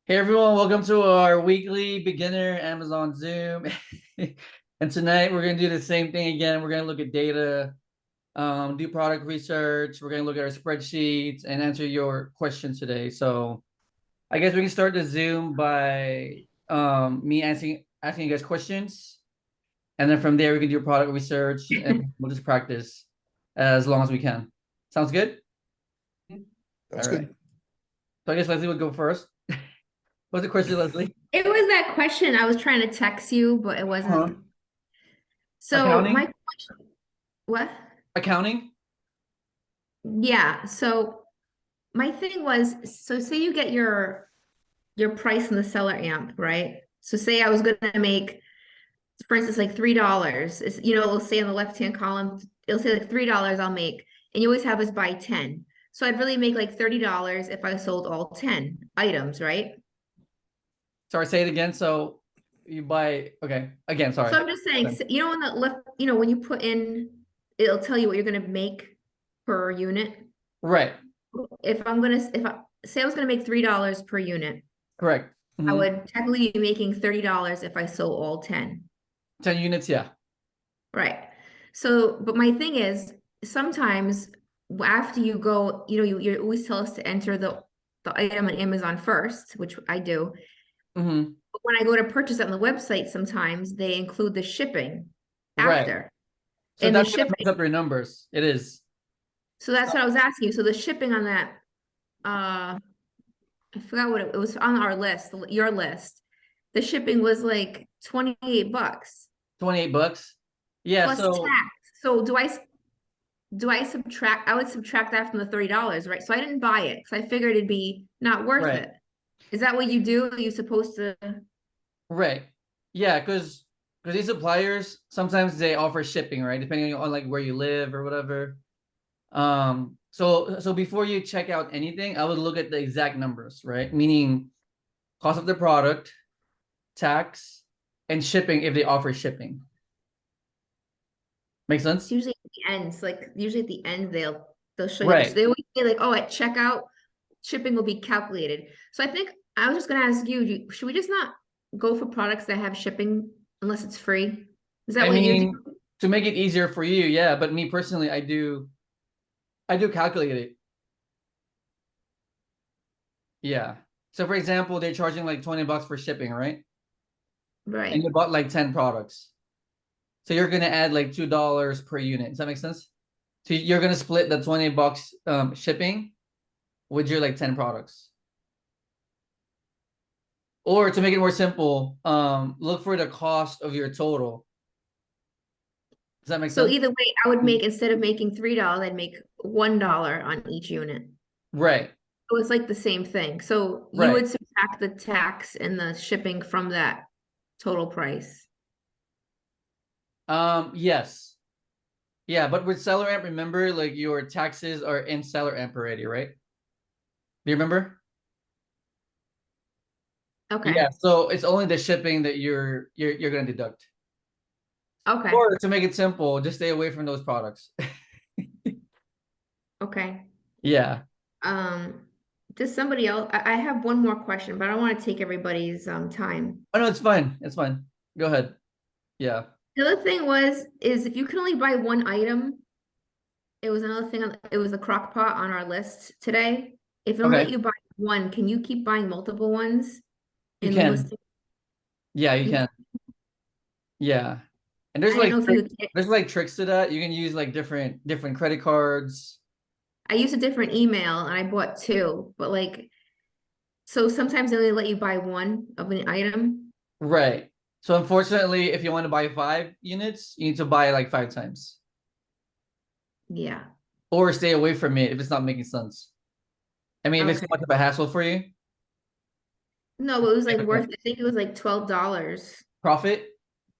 Hey everyone, welcome to our weekly beginner Amazon Zoom. And tonight we're gonna do the same thing again. We're gonna look at data, do product research. We're gonna look at our spreadsheets and answer your questions today. So I guess we can start the Zoom by me asking you guys questions, and then from there we can do product research and we'll just practice as long as we can. Sounds good? That's All right. good. So I guess Leslie would go first. What's the question, Leslie? It was that question I was trying to text you, but it Uh-huh. wasn't. So my Accounting? question, what? Accounting? Yeah. So my thing was, so say you get your price in the seller amp, right? So say I was gonna make, for instance, like $3. It's, it'll say in the left-hand column, it'll say like $3 I'll make, and you always have us buy 10. So I'd really make like $30 if I sold all 10 items, right? Sorry, say it again. So you buy, okay, again, sorry. So I'm just saying, on the left, when you put in, it'll tell you what you're gonna make per unit. Right, If I say I was gonna make $3 per unit, correct. I Mhm. would technically be making $30 if I sold all 10. 10 units, yeah. Right. So, but my thing is, sometimes after you go, you always tell us to enter the item on Amazon first, which I do. Hmm. But when I go to purchase it on the website, sometimes they include the shipping Right. after. So And the that's gonna shipping, mess up your numbers. It is. so that's what I was asking you. So the shipping on that, I forgot what it was on our list, your list. The shipping was like 28 bucks $28. Yeah, plus so tax. So do I subtract? I would subtract that from the $30, right? So I didn't buy it because I figured it'd be not worth right, it. Is that what you do? Are you supposed to? right. Yeah, because these suppliers sometimes they offer shipping, right? Depending on like where you live or whatever. So before you check out anything, I would look at the exact numbers, right? Meaning cost of the product, tax, and shipping if they offer shipping. Make It's sense? usually at the end. It's like usually at the end they'll show you Right. they always say like, oh, at checkout, shipping will be calculated. So I think I was just gonna ask you, should we just not go for products that have shipping unless it's free? Is that I what you do? mean, to make it easier for you, yeah, but me personally, I do calculate it. Yeah. So for example, they're charging like $20 for shipping, right? And you Right. bought like 10 products. So you're gonna add like $2 per unit. Does that make sense? So you're gonna split the $20 shipping with your like 10 products. Or to make it more simple, look for the cost of your total. Does that make So sense? either way, I would make instead of making $3, I'd make $1 on each unit. Right. So it's like the same thing. So you Right. would subtract the tax and the shipping from that total price. Yes. Yeah, but with seller amp, remember like your taxes are in seller amp already, right? Do you remember? Okay. Yeah, so it's only the shipping that you're gonna deduct. Okay. Or to make it simple, just stay away from those products. Okay. Yeah. Um, does somebody else, I have one more question, but I don't want to take everybody's time. Oh no, it's fine. It's fine. Go ahead. Yeah. The other thing is if you can only buy one item, it was another thing, it was the crock pot on our list today. If it'll let Okay. you buy one, can you keep buying multiple ones You in the can. listing? Yeah, you You can. Yeah. And I didn't know if you could, there's like tricks to that. You can use like different credit cards. I used a different email and I bought two, but like, so sometimes they only let you buy one of an item. Right. So unfortunately, if you want to buy 5 units, you need to buy like 5 times. Yeah. Or stay away from it if it's not making sense. I mean, if it's too much Okay. of a hassle for you, No, it was like okay. worth, I think it was like $12 Profit.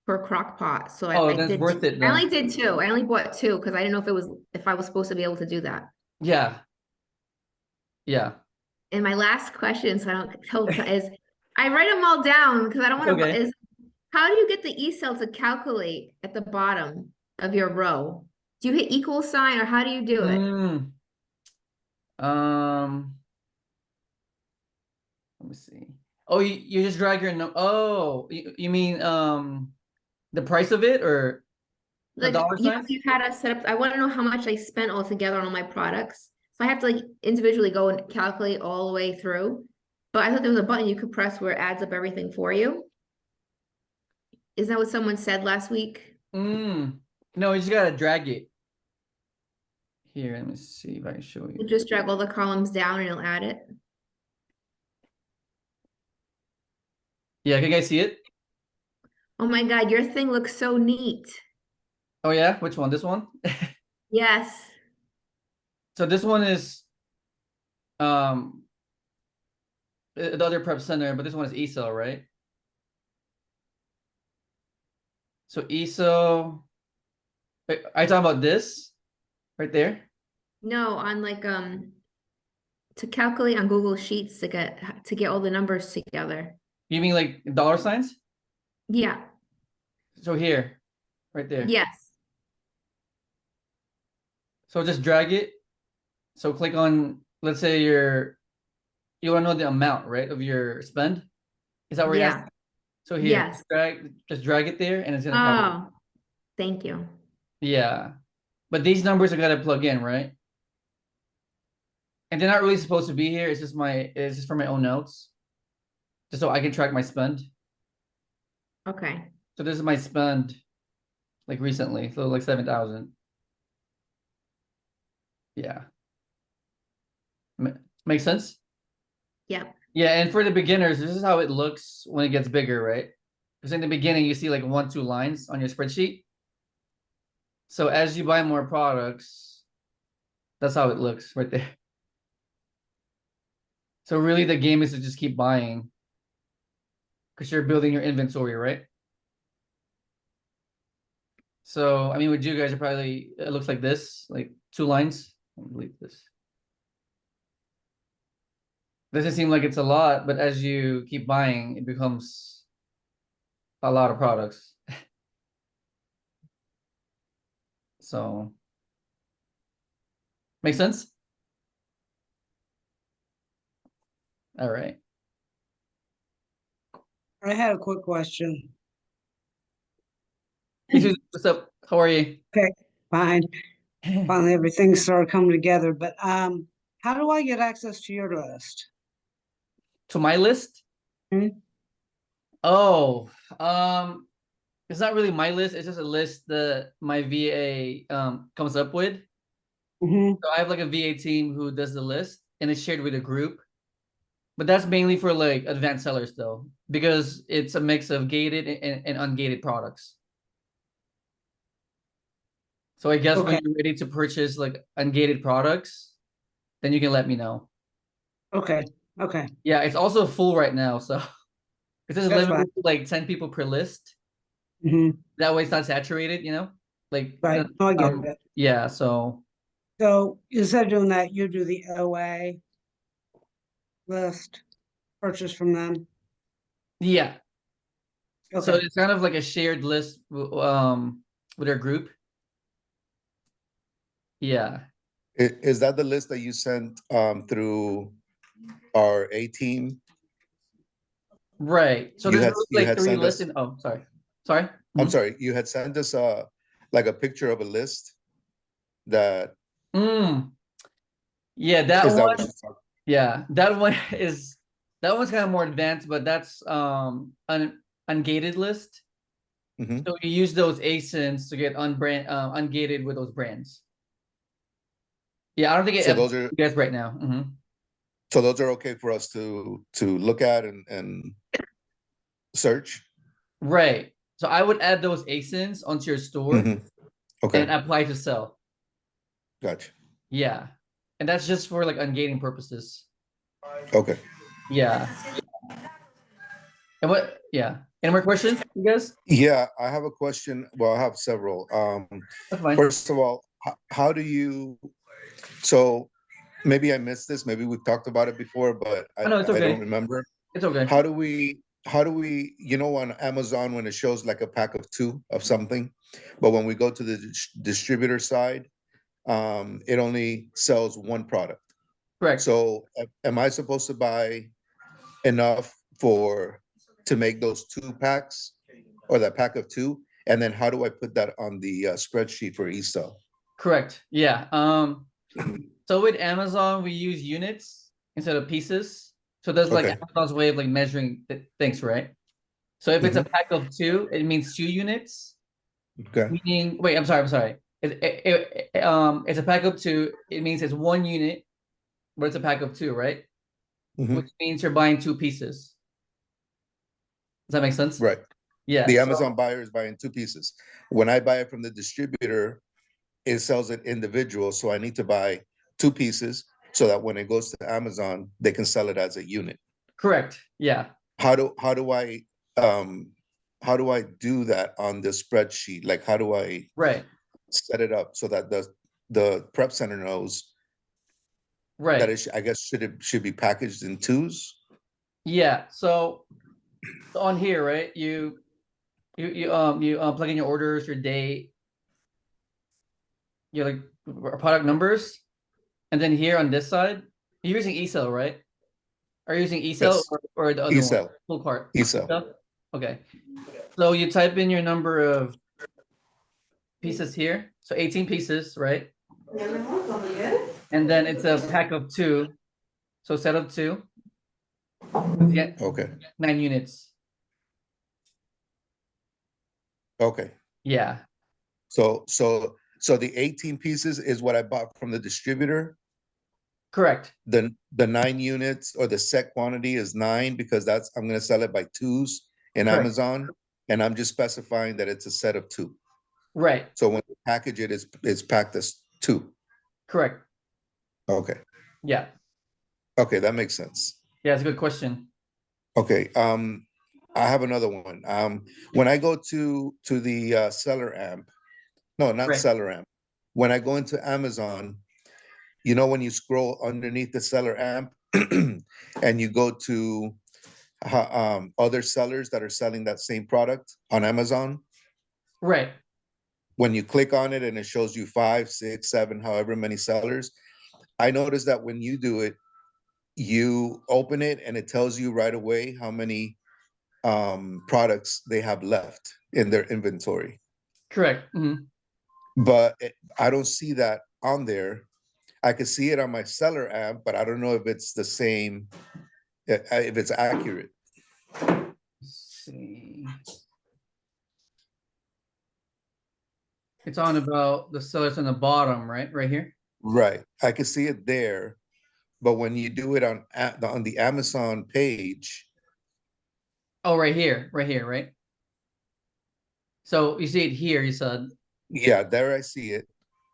per crock pot. So Oh, I then it's did, worth it I then. only did two. I only bought two because I didn't know if I was supposed to be able to do that. Yeah. Yeah. And my last question, so I don't tell, is I write them all down because I don't want to, Okay. is how do you get the E cell to calculate at the bottom of your row? Do you hit equal sign or how do you do it? Mm, um, let me see. Oh, you just drag your no. Oh, you mean the price of it or the Like, dollar you know, signs? you had us set up, I want to know how much I spent altogether on all my products. So I have to like individually go and calculate all the way through. But I thought there was a button you could press where it adds up everything for you. Is that what someone said last week? No, you just gotta drag it. Here, let me see if I can show You you. just drag all the columns down and it'll add it. Yeah, can you guys see it? Oh my God, your thing looks so neat. Oh yeah, which one? This one? Yes. So this one is um the other prep center, but this one is ESO, right? So ESO, are you talking about this right there? No, on like to calculate on Google Sheets to get all the numbers together. You mean like dollar signs? Yeah. So here, right there. Yes. So just drag it. So click on, let's say you want to know the amount, right, of your spend. Is that where you're Yeah. asking? So here, Yes. just drag it there, and it's gonna calculate. Oh, thank you. Yeah, but these numbers are gotta plug in, right? And they're not really supposed to be here. It's just for my own notes, just so I can track my spend. Okay. So this is my spend, like recently, so like 7,000. Yeah, makes sense. Yeah. Yeah, and for the beginners, this is how it looks when it gets bigger, right? Because in the beginning, you see like 1, 2 lines on your spreadsheet. So as you buy more products, that's how it looks right there. So really the game is to just keep buying because you're building your inventory, right? So I mean, with you guys, are probably it looks like this, like 2 lines. Let me delete this. Doesn't seem like it's a lot, but as you keep buying, it becomes a lot of products. So make sense? All right. I had a quick question. Hey, Susan, what's up? How are you? Okay, fine. Finally, everything started coming together, but how do I get access to your list? To my list? Hmm? Oh, it's not really my list. It's just a list that my VA comes up with. Hmm. So I have like a VA team who does the list, and it's shared with a group. But that's mainly for like advanced sellers though, because it's a mix of gated and ungated products. So I guess when Okay, you're ready to purchase like ungated products, then you can let me know. okay, okay. Yeah, it's also full right now, so it's just That's fine. limited to like 10 people per list. Hmm. That way it's not saturated, Like Right, no, I get it. yeah, so So instead of doing that, you do the OA list, purchase from them. yeah. So Okay, it's kind of like a shared list with our group. Yeah. Is that the list that you sent through our A team? Right. So You there's had really you like had three sent lists us. in sorry. Sorry. I'm Mhm. sorry, you had sent us like a picture of a list that Mm. Yeah, that is that what one. you're talking? Yeah, that one is that one's kind of more advanced, but that's ungated list. Hmm. So you use those ASINs to get ungated with those brands. Yeah, I don't think So it those are gets right now. so those are okay for us to look at and search. Right. So I would add those ASINs onto your store Hmm. Okay, and apply to sell. gotcha. Yeah. And that's just for like ungating purposes. Okay. Yeah. And what yeah. Any more questions, you guys? Yeah, I have a question. Well, I have several. That's fine. First of all, how do you? So maybe I missed this. Maybe we've talked about it before, but Oh no, it's I don't okay. remember. It's okay. How do we on Amazon when it shows like a pack of two of something, but when we go to the distributor side, it only sells one product. Correct. So am I supposed to buy enough to make those 2 packs or that pack of 2? And then how do I put that on the spreadsheet for eSell? Correct. Yeah. So with Amazon, we use units instead of pieces. So that's like Okay. Amazon's way of like measuring things, right? So if it's a pack of 2, it means 2 units. Okay. Meaning, wait, I'm sorry. It's a pack of 2. It means it's 1 unit, but it's a pack of 2, right? Mhm. Which means you're buying 2 pieces. Does that make sense? Right. Yeah. The so- Amazon buyer is buying 2 pieces. When I buy it from the distributor, it sells it individual. So I need to buy 2 pieces so that when it goes to Amazon, they can sell it as a unit. Correct. Yeah. How do I do that on the spreadsheet? Like, how do I Right. set it up so that the prep center knows Right. that I guess should be packaged in 2s? Yeah. So on here, right? You plug in your orders, your date, your like product numbers, and then here on this side, you're using eSell, right? Are you using eSell Yes. or the other one? eSell. Full cart. eSell. Okay. So you type in your number of pieces here. So 18 pieces, right? And then it's a pack of 2. So set of 2. You get Okay. 9 units. Okay. Yeah. So the 18 pieces is what I bought from the distributor. Correct. The 9 units or the set quantity is 9 because I'm going to sell it by 2s in Correct. Amazon, and I'm just specifying that it's a set of 2. Right. So when you package it, it's packed as 2. Correct. Okay. Yeah. Okay, that makes sense. Yeah, it's a good question. Okay. I have another one. When I go to the seller amp, no, not Right. seller amp. When I go into Amazon, you know, when you scroll underneath the seller amp and you go to other sellers that are selling that same product on Amazon, Right. when you click on it and it shows you 5, 6, 7, however many sellers, I noticed that when you do it, you open it and it tells you right away how many products they have left in their inventory. Correct. Mhm. But I don't see that on there. I could see it on my seller app, but I don't know if it's the same, if it's accurate. Let's see. It's on about the sellers on the bottom, right? Right here. Right. I could see it there, but when you do it on the Amazon page, Oh, right here, right? So you see it here, you said. yeah, there I see it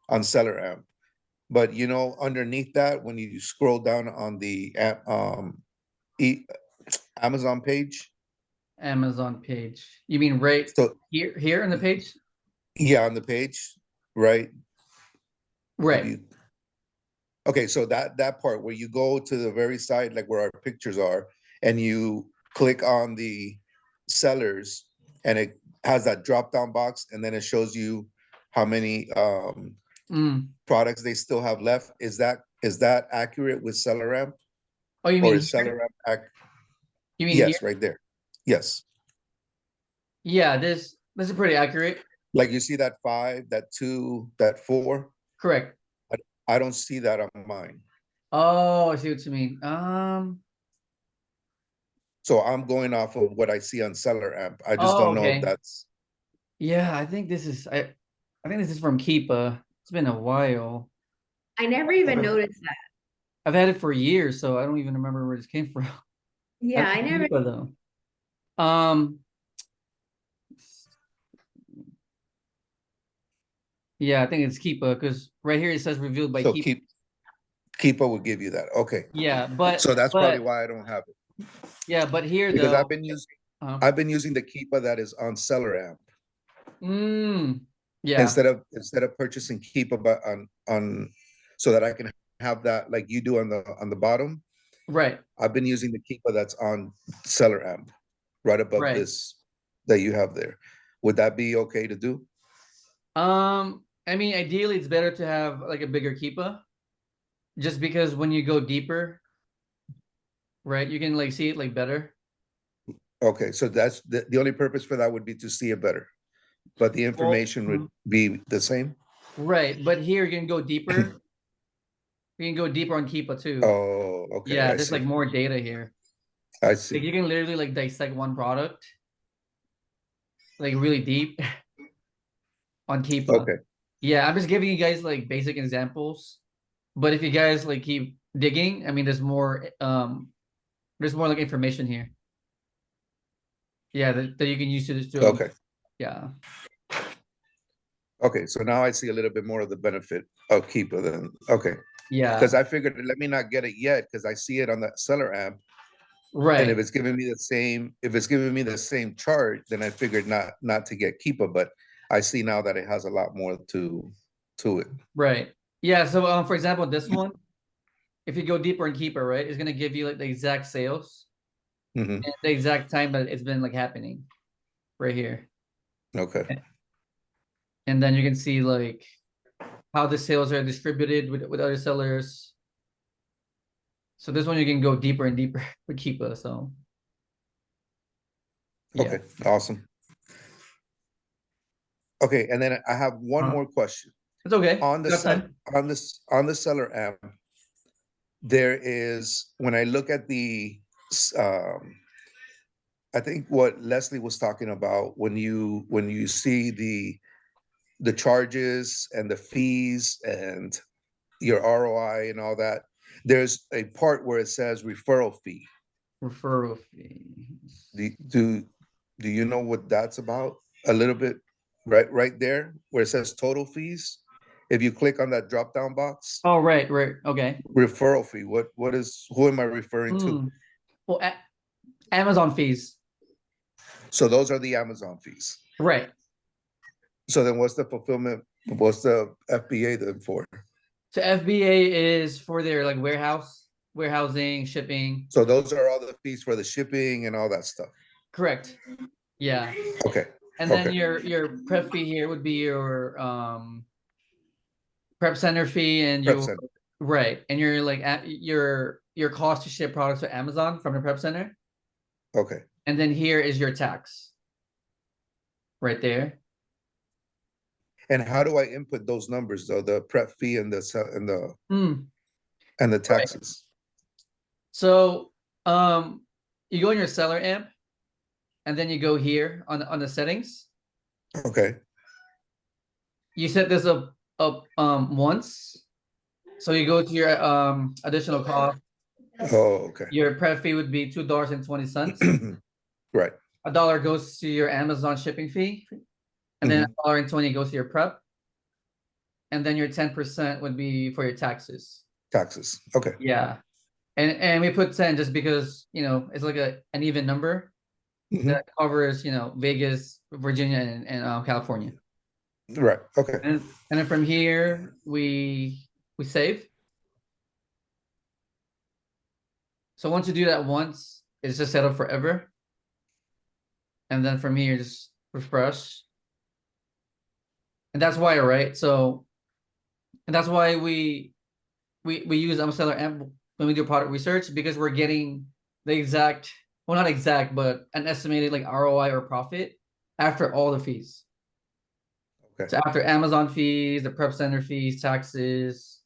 on seller app. But you know, underneath that, when you scroll down on the Amazon page, Amazon page. You mean right so here in the page? yeah, on the page, right? Right. Okay, so that part where you go to the very side, like where our pictures are, and you click on the sellers, and it has that drop down box, and then it shows you how many products they still have left. Is that accurate with SellerAmp? Oh, you Or mean is here? SellerAmp You mean yes, here? right there. Yes. Yeah, this is pretty accurate. Like you see that 5, that 2, that 4. Correct. I don't see that on mine. Oh, I see what you mean. So I'm going off of what I see on SellerAmp. I just Oh, don't know if okay. that's Yeah, I think this is I think this is from Keepa. It's been a while. I never even noticed that. I've had it for years, so I don't even remember where this came from. Yeah, I I think never. Keepa, though. Yeah, I think it's Keepa because right here it says revealed by so Keepa. Keepa would give you that. Okay. Yeah, but So that's probably why I don't have it. yeah, but here Because though. I've been using the Keepa that is on SellerAmp Yeah. instead of purchasing Keepa but on so that I can have that like you do on the bottom. Right. I've been using the Keepa that's on SellerAmp right above Right. this that you have there. Would that be okay to do? I mean, ideally it's better to have like a bigger Keepa, just because when you go deeper, right, you can like see it like better. Okay, so that's the only purpose for that would be to see it better, but the information would be the same. Right, but here you can go deeper. You can go deeper on Keepa too. Oh, okay. Yeah, I there's see. like more data here. I Like see. you can literally like dissect one product, like really deep on Keepa. Okay. Yeah, I'm just giving you guys like basic examples. But if you guys like keep digging, I mean, there's more like information here. Yeah, that you can use to Okay. yeah. Okay. So now I see a little bit more of the benefit of Keepa then. Okay. Yeah. Because I figured let me not get it yet because I see it on the seller app. Right. And if it's giving me the same chart, then I figured not to get Keepa, but I see now that it has a lot more to it. Right. Yeah. So for example, this one, if you go deeper in Keeper, right, it's gonna give you like the exact sales Mhm. and the exact time that it's been like happening right here. Okay. And then you can see like how the sales are distributed with other sellers. So this one you can go deeper and deeper with Keepa. So yeah. Okay. Awesome. Okay, and then I have one more question. It's okay. On the Got time. on the seller app, there is when I look at I think what Leslie was talking about when you see the charges and the fees and your ROI and all that, there's a part where it says referral fee. Referral fees. Do you know what that's about? A little bit, right there where it says total fees. If you click on that drop down box, Oh, right. Okay. referral fee. Who am I referring to? Hmm. Well, Amazon fees. So those are the Amazon fees. Right. So then what's the fulfillment? What's the FBA then for? So FBA is for their like warehousing, shipping. So those are all the fees for the shipping and all that stuff. Correct. Yeah. Okay. And then Okay. your prep fee here would be your prep center fee and Prep your center. right. And your like your cost to ship products to Amazon from the prep center. Okay. And then here is your tax. Right there. And how do I input those numbers though? The prep fee and the Hmm. taxes. So you go in your seller amp and then you go here on the settings. Okay. You set this up once. So you go to your additional cost. Oh, okay. Your prep fee would be $2.20. Right. $1 goes to your Amazon shipping fee, and then $1.20 goes to your prep. And then your 10% would be for your taxes. Taxes. Okay. Yeah. And we put 10 just because, it's like an even number that covers, Vegas, Virginia, and California. Right. Okay. And then from here we save. So once you do that once, it's just set up forever. And then from here, just refresh. And that's why, right? So, and that's why we use Seller amp when we do product research, because we're getting the exact, well, not exact, but an estimated like ROI or profit after all the fees. Okay. So after Amazon fees, the prep center fees, taxes.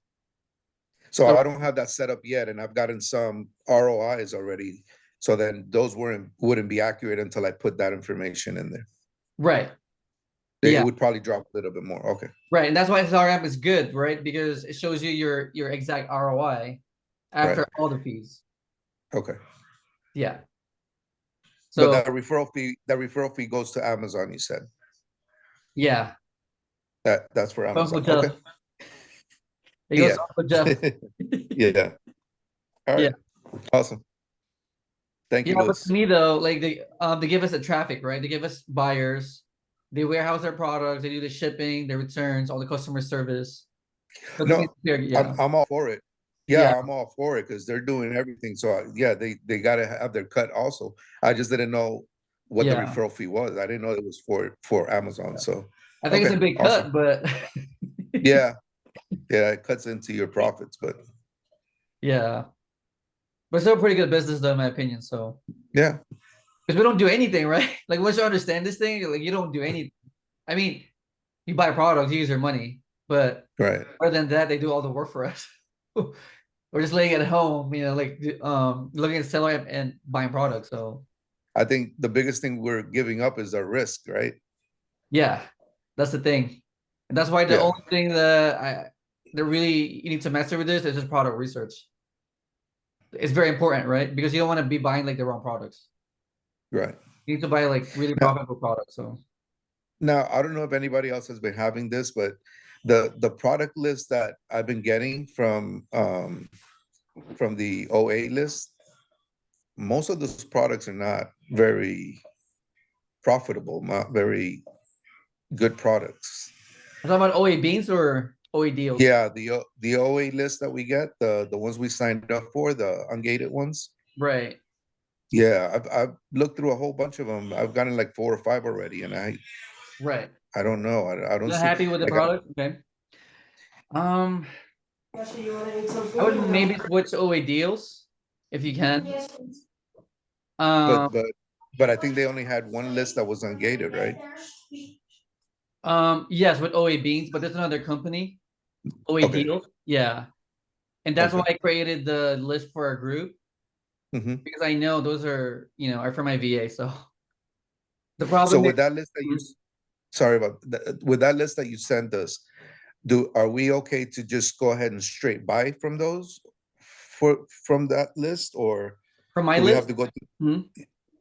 So I don't have that set up yet, and I've gotten some ROIs already. So then those wouldn't be accurate until I put that information in there. Right. It would probably drop a little bit more. Okay. Right, and that's why Seller amp is good, right? Because it shows you your exact ROI after all the fees. Okay. Yeah. So So that referral fee goes to Amazon, you said. yeah. That's for Uncle Amazon. Jeff. Okay. It goes to Uncle Jeff. Yeah. All right. Awesome. Thank you, But Louis. to me though, like they give us the traffic, right? They give us buyers, they warehouse their products, they do the shipping, the returns, all the customer service. So to No, me, yeah. I'm all for it. Yeah, I'm all for it because they're doing everything. So yeah, they got to have their cut also. I just didn't know what the referral fee was. I didn't know it was for Amazon. So I think it's a big cut, but yeah, it cuts into your profits, but yeah, but still a pretty good business though, in my opinion. So yeah, Because we don't do anything, right? Like once you understand this thing, like you don't do anything. I mean, you buy products, you use your money, but Right. other than that, they do all the work for us. We're just laying at home, like looking at seller and buying products. So I think the biggest thing we're giving up is our risk, right? yeah, that's the thing. And that's why the Yeah. only thing that really you need to master with this is just product research. It's very important, right? Because you don't want to be buying like the wrong products. Right. You need to buy like really Now, profitable products. So now, I don't know if anybody else has been having this, but the product list that I've been getting from the OA list, most of those products are not very profitable, not very good products. I'm talking about OA beans or OA deals. Yeah, the OA list that we get, the ones we signed up for, the ungated ones. Right. Yeah, I've looked through a whole bunch of them. I've gotten like 4 or 5 already, and Right. I don't know. I don't You're see happy with the like product? Okay. I would maybe switch OA deals if you can. but but I think they only had one list that was ungated, right? Yes, with OA beans, but there's another company, OA Okay. deals. Yeah. And that's why Okay. I created the list for our group hmm because I know those are for my VA. So the So problem with is, that list that sorry about that, with that list that you sent us, are we okay to just go ahead and straight buy from those from that list, or for my do we have list. to go to Mhm.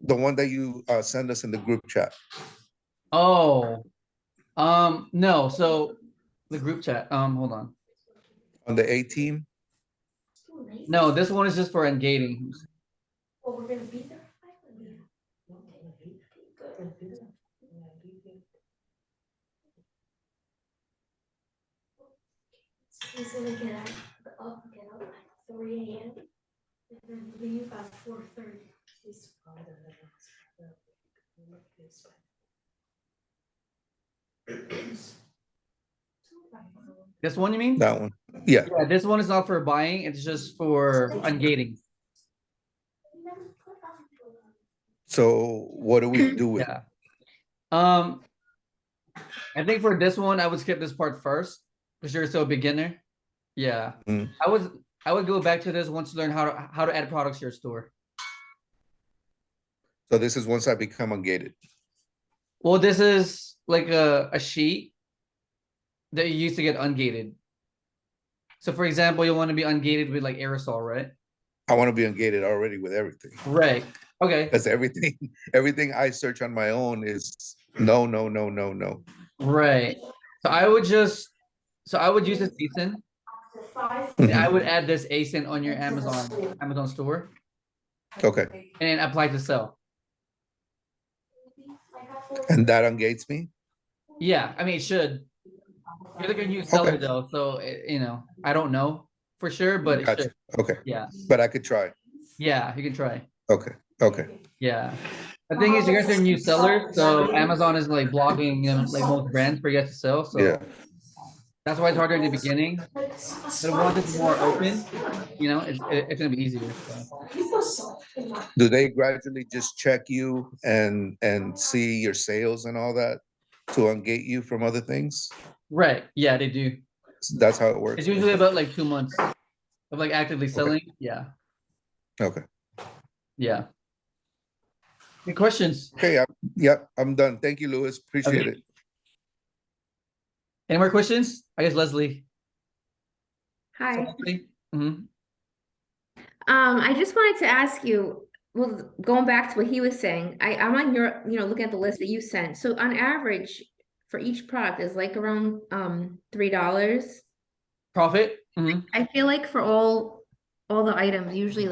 the one that you send us in the group chat Oh, no. So the group chat. Hold on. on the A team? No, this one is just for ungating. He's gonna get up at 3 AM. And then leave at 4:30. This one, you mean? That one. Yeah. Yeah, this one is not for buying. It's just for ungating. So what do we do with it? Yeah. I think for this one, I would skip this part first because you're so beginner. Yeah. Mm. I would go back to this once you learn how to add products to your store. So this is once I become ungated. Well, this is like a sheet that you use to get ungated. So for example, you want to be ungated with like aerosol, right? I want to be ungated already with everything. Right. Okay. Because everything I search on my own is no, no, no, no, no. Right. So I would use this ASIN. And I would add this ASIN on your Amazon store Okay. and apply to sell. And that ungates me? Yeah, I mean it should. You're like a new seller Okay. though, so I don't know for sure, but it Gotcha. should. Okay. Yeah. But I could try. Yeah, you can try. Okay. Okay. Yeah. The thing is, you guys are new sellers, so Amazon is like blocking like most brands for you guys to sell. So Yeah. that's why it's harder in the beginning. But once it's more open, it's gonna be easier. So. Do they gradually just check you and see your sales and all that to ungate you from other things? Right. Yeah, they do. That's how it works. It's usually about like 2 months of like actively selling. Yeah. Okay. Yeah. Any questions? Okay. Yep. I'm done. Thank you, Louis. Appreciate Okay. it. Any more questions? I guess Leslie. Hi. Mm-hmm. I just wanted to ask you, well, going back to what he was saying, I'm on your, looking at the list that you sent. So on average, for each product is like around $3. Profit. Mm-hmm. I feel like for all the items, usually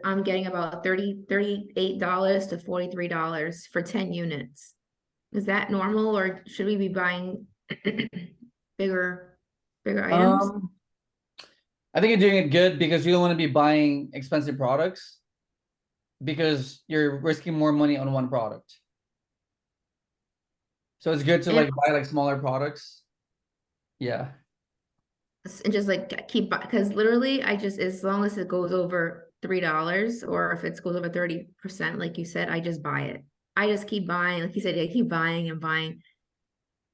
I'm getting about $38 to $43 for 10 units. Is that normal, or should we be buying bigger items? I think you're doing it good because you don't want to be buying expensive products because you're risking more money on one product. So it's good to like buy like smaller products. Yeah. And just like keep, because literally as long as it goes over $3, or if it goes over 30%, like you said, I just buy it. I just keep buying, like you said, I keep buying and buying.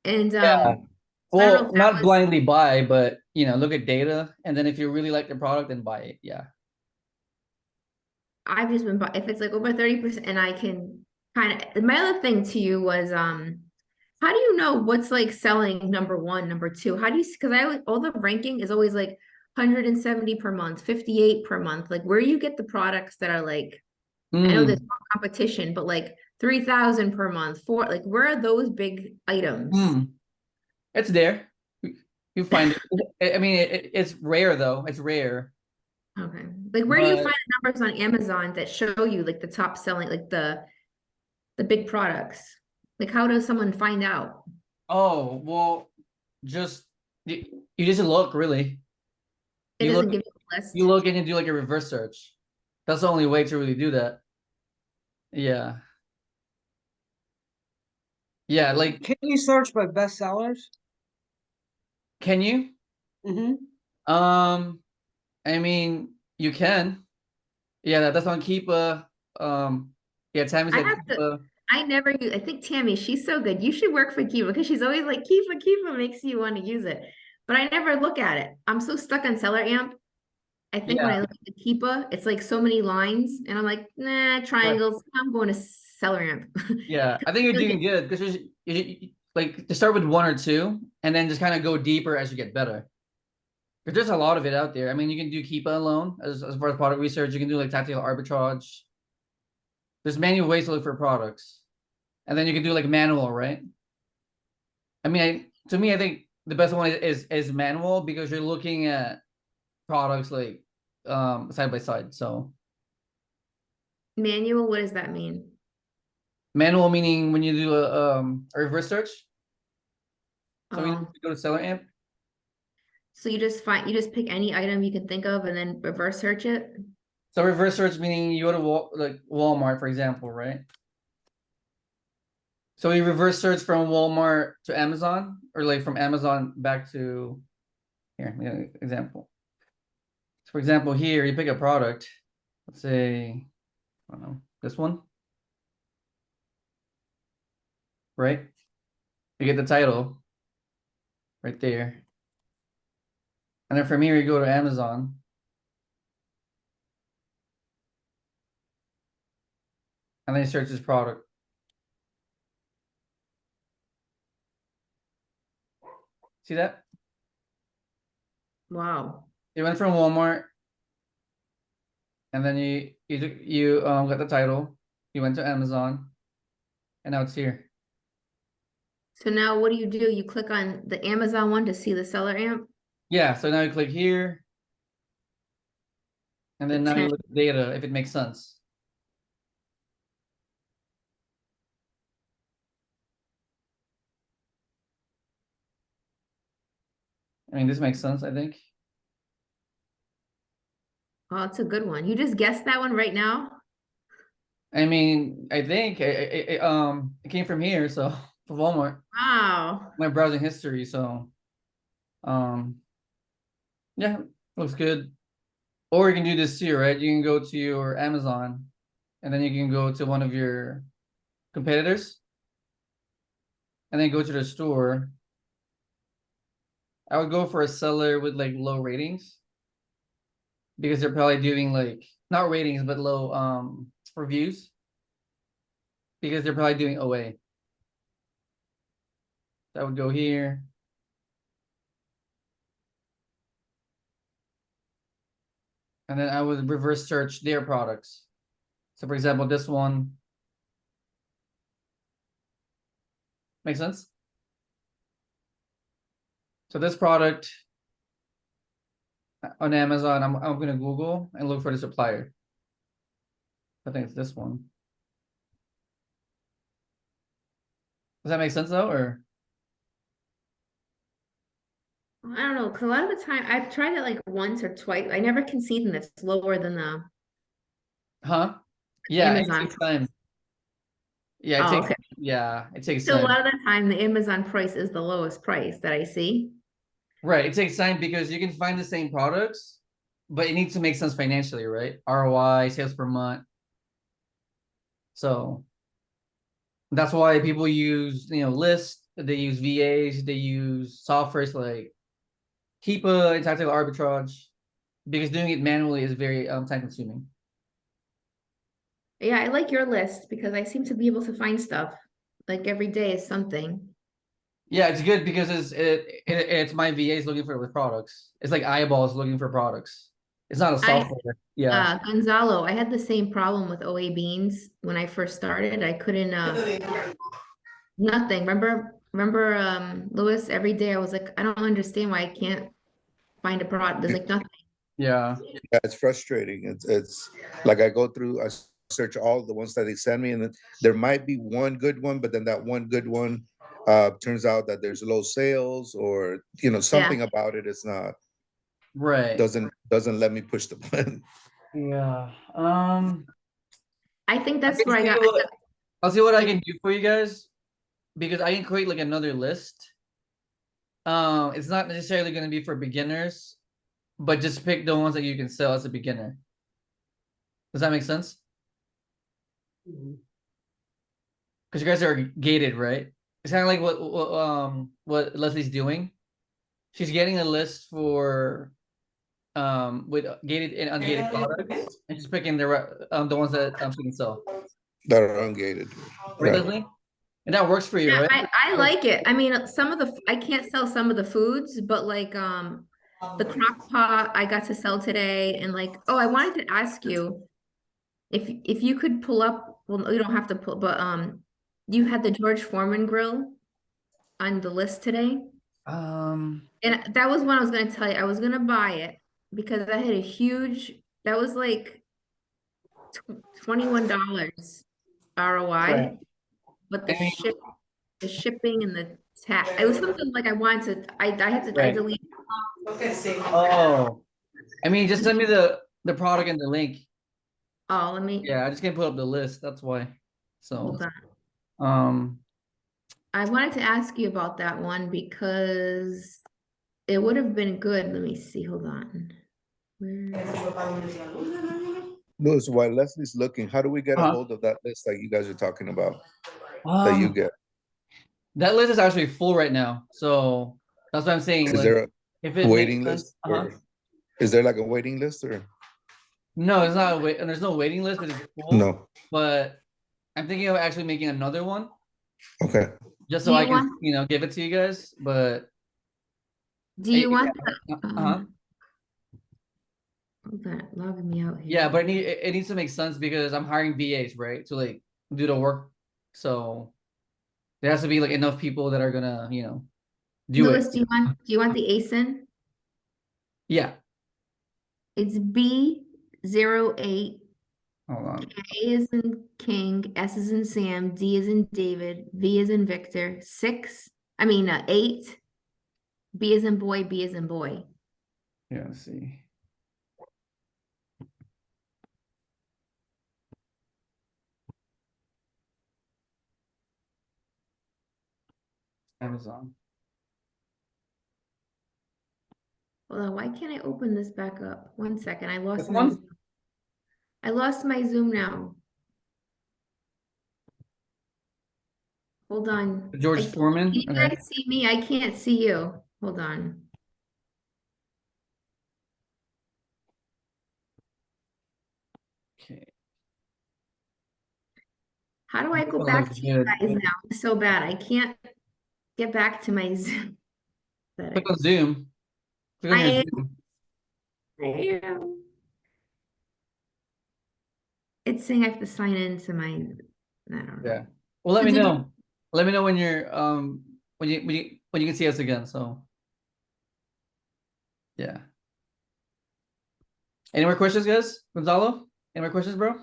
And Yeah. so I don't know Well, if that not was, blindly buy, but look at data, and then if you really like the product, then buy it. Yeah. I've just been, if it's like over 30%, and I can kind of, my other thing to you was, how do you know what's like selling number one, number two? How do you, because all the ranking is always like 170 per month, 58 per month. Like, where you get the products that are like, I know there's Mm, more competition, but like 3,000 per month, like, where are those big items? mm. It's there. You find it. I mean, it's rare though. It's rare. Okay. Like, where do you But find the numbers on Amazon that show you like the top selling, like the big products? Like, how does someone find out? oh well, just you just look really. It You look doesn't give you a you list. look and you do like a reverse search. That's the only way to really do that. Yeah. Yeah, like Can you search by bestsellers? can you? Mm-hmm. I mean, you can. Yeah, that's on Keepa. Yeah, Tammy I said have to, Keepa. I never use, I think Tammy, she's so good. You should work for Kiva because she's always like, Kiva makes you want to use it. But I never look at it. I'm so stuck on Seller Amp. I think when Yeah, I look at the Keepa, it's like so many lines, and I'm like, nah, right. triangles. I'm going to Seller Amp. Yeah, I think you're doing good because like to start with one or two, and then just kind of go deeper as you get better. Because there's a lot of it out there. I mean, you can do Keepa alone as far as product research. You can do like tactical arbitrage. There's manual ways to look for products, and then you can do like manual, right? I mean, to me, I think the best one is manual because you're looking at products like side by side. So Manual, what does that mean? manual meaning when you do a reverse search. So we Oh, go to Seller Amp. so you just pick any item you can think of and then reverse search it? So reverse search meaning you go to like Walmart, for example, right? So we reverse search from Walmart to Amazon, or like from Amazon back to here. Example. So for example, here you pick a product. Let's say, I don't know, this one, right? You get the title right there. And then from here, you go to Amazon. And then you search this product. See that? Wow. You went from Walmart, and then you got the title. You went to Amazon, and now it's here. So now what do? You click on the Amazon one to see the Seller Amp? Yeah, so now you click here, and The then now you 10. look at data if it makes sense. I mean, this makes sense, I think. Oh, it's a good one. You just guessed that one right now? I mean, I think it came from here, so from Walmart. Wow. My browsing history, so um yeah, looks good. Or you can do this too, right? You can go to your Amazon, and then you can go to one of your competitors, and then go to the store. I would go for a seller with like low ratings because they're probably doing like not ratings but low reviews because they're probably doing OA. So I would go here. And then I would reverse search their products. So for example, this one. Make sense? So this product on Amazon, I'm gonna Google and look for the supplier. I think it's this one. Does that make sense though, or? I don't know, because a lot of the time I've tried it like once or twice. I never can see them that's lower than the Huh? Yeah, it Amazon. takes time. Yeah, Oh, okay. it takes So a time. lot of the time the Amazon price is the lowest price that I see. Right, it takes time because you can find the same products but it needs to make sense financially, right? ROI, sales per month. So that's why people use, lists, they use VAs, they use softwares like Keepa and tactical arbitrage, because doing it manually is very time consuming. Yeah, I like your list because I seem to be able to find stuff. Like every day is something. Yeah, it's good because it's my VAs looking for the products. It's like eyeballs looking for products. It's not a software. Yeah. Gonzalo, I had the same problem with OA beans when I first started. I couldn't nothing. Remember Louis, every day I was like, I don't understand why I can't find a product. There's like nothing. Yeah. Yeah, it's frustrating. It's like I go through, I search all the ones that they send me, and then there might be one good one, but then that one good one turns out that there's low sales, or something about it is not Right. doesn't let me push the button. Yeah. I think I that's can where I see got. what- I'll see what I can do for you guys, because I can create like another list. It's not necessarily going to be for beginners, but just pick the ones that you can sell as a beginner. Does that make sense? Because you guys are gated, right? It's kind of like what Leslie's doing. She's getting a list for with gated and ungated products, and she's picking the ones that she can sell. That are ungated. Right, Right. Leslie? And that works for you, Yeah, right? I like it. I mean, some of the I can't sell some of the foods, but like the crock pot I got to sell today, and like, oh, I wanted to ask you if you could pull up, well, you don't have to pull, but you had the George Foreman grill on the list today. And that was one I was gonna tell you. I was gonna buy it because I had a huge, that was like $21 ROI, Right. but I mean, the shipping and the tax, it was something like I wanted to, I had to, I Right. deleted. oh, I mean, just send me the product and the link. Oh, let me, Yeah, I just can't put up the list. That's why. So, hold on. um, I wanted to ask you about that one because it would have been good. Let me see, hold on. Louis, while Leslie's looking, how do we get a Uh-huh. hold of that list that you guys are talking about, that you get? that list is actually full right now. So that's what I'm saying. Is Like, there if a it makes waiting sense, list, or is there like a waiting list, or no, it's not a wait, and there's no waiting list, but it's full. no? But I'm thinking of actually making another one Okay. just Do so I you can, want, give it to you guys. But do you want, uh-huh. hold on, logging me out Yeah, here. but it needs to make sense because I'm hiring VAs, right? To like do the work. So there has to be like enough people that are gonna, do it. Louis, do you want the ASIN? Yeah. It's B08, Hold on. K is in King, S is in Sam, D is in David, V is in Victor, 8, B is in boy, B is in boy. Yeah, let's see. Amazon. Hold on, why can't I open this back up? 1 second, I lost This my one? Zoom. I lost my Zoom now. Hold on. George Can Foreman. you Okay. guys see me? I can't see you. Hold on. Okay. How do I This go one back looks to you good. guys now? It's so bad. I can't get back to my Zoom Click on settings. Zoom. Click on your I Zoom. am. It's saying I have to sign into my, I don't know. Yeah. Well, let So me did know. Let me know when you're when you can see us again. So yeah. Any more questions, guys? Gonzalo? Any more questions, bro?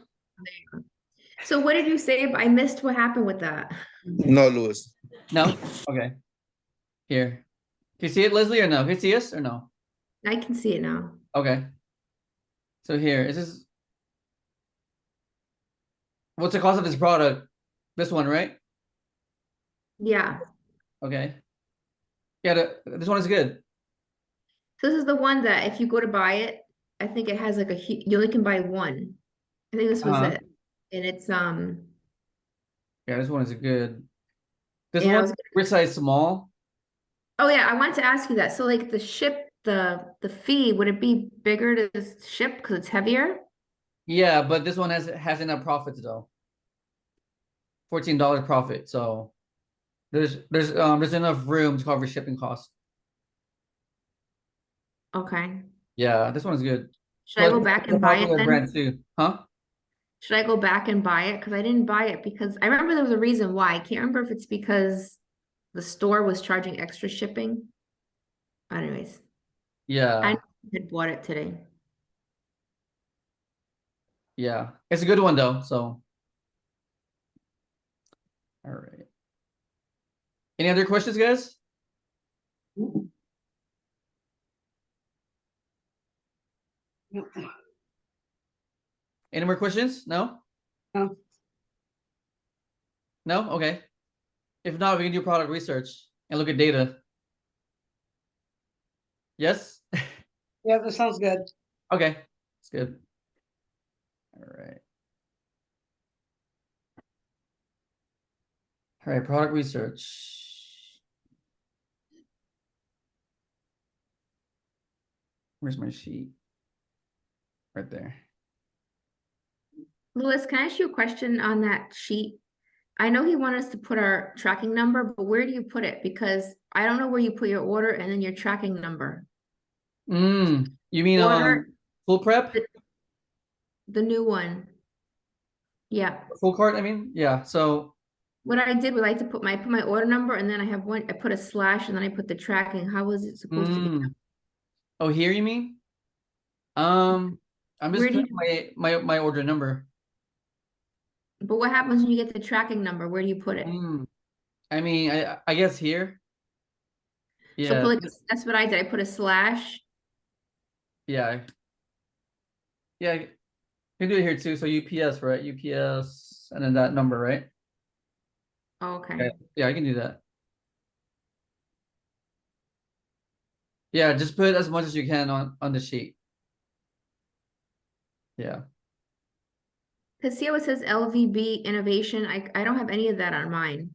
So what did you say? I missed what happened with that. No, Louis. No? Okay. Here. Can you see it, Leslie, or no? Can you see us or no? I can see it now. Okay. So here, is this what's the cost of this product? This one, right? Yeah. Okay. Yeah, this one is good. So this is the one that if you go to buy it, I think it has like you only can buy one. I think this was Uh-huh. it. And it's, Yeah, this one is good. This Yeah, I one, was we're size small. oh yeah, I wanted to ask you that. So like the fee, would it be bigger to ship because it's heavier? Yeah, but this one has enough profits though. $14 profit. So there's enough room to cover shipping costs. Okay. Yeah, this one's good. Should I Plus, go back it's a and buy it popular then? brand too. Huh? Should I go back and buy it? Because I didn't buy it because I remember there was a reason why. I can't remember if it's because the store was charging extra shipping. Anyways, Yeah, I had bought it today. yeah. It's a good one though. So, all right. Any other questions, guys? Any more questions? No? No. No? Okay. If not, we can do product research and look at data. Yes? Yeah, that sounds good. Okay. It's good. All right. All right, product research. Where's my sheet? Right there. Louis, can I ask you a question on that sheet? I know he wanted us to put our tracking number, but where do you put it? Because I don't know where you put your order and then your tracking number. You mean Order on full prep? the new one. Yeah. Full cart, I mean? Yeah. So What I did was I like to put my order number and then I have one, I put a slash and then I put the tracking. How was it supposed to be? oh, here you mean? I'm Where just do putting you, my order number. but what happens when you get the tracking number? Where do you put it? I mean, I guess here. So Yeah. put like, that's what I did. I put a slash. Yeah. Yeah. You can do it here too. So UPS, right? UPS and then that number, right? Oh, okay. Okay. Yeah, I can do that. Yeah, just put as much as you can on the sheet. Yeah. Cause see how it says LVB innovation? I don't have any of that on mine.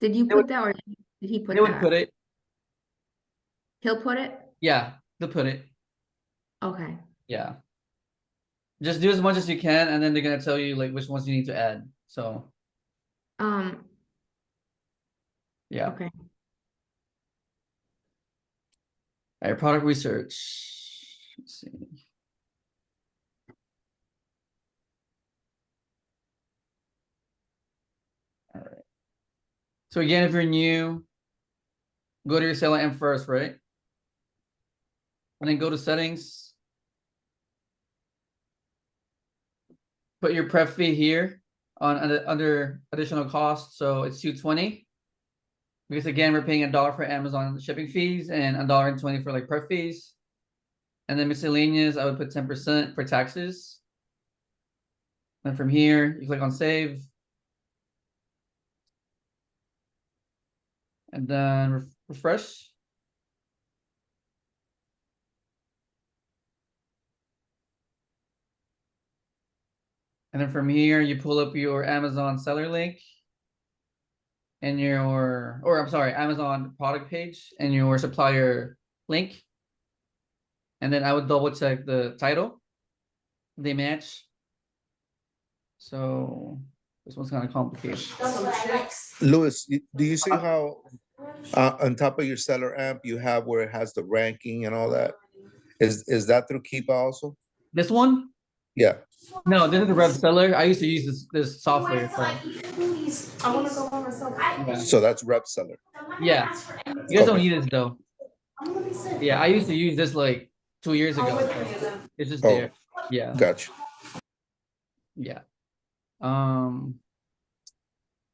Did you They would, put that or did he put they would that? put it. He'll put it? Yeah, they'll put it. Okay. Yeah. Just do as much as you can, and then they're gonna tell you like which ones you need to add. So yeah. Okay. All right, product research. Let's see. All right. So again, if you're new, go to your seller M first, right? And then go to settings. Put your prep fee here on under additional costs. So it's $220. Because again, we're paying $1 for Amazon shipping fees and $1.20 for like prep fees. And then miscellaneous, I would put 10% for taxes. And from here, you click on save. And then refresh. And then from here, you pull up your Amazon seller link and Amazon product page and your supplier link. And then I would double check the title. They match. So this one's kind of complicated. Louis, do you see how on top of your seller amp you have where it has the ranking and all that? Is that through Keepa also? This one? Yeah. No, this is the Rev Seller. I used to use this software. So, yeah. So that's rep seller. Yeah. You guys don't Okay. need this though. Yeah, I used to use this like 2 years ago. It's just Oh. there. Yeah. Gotcha. Yeah.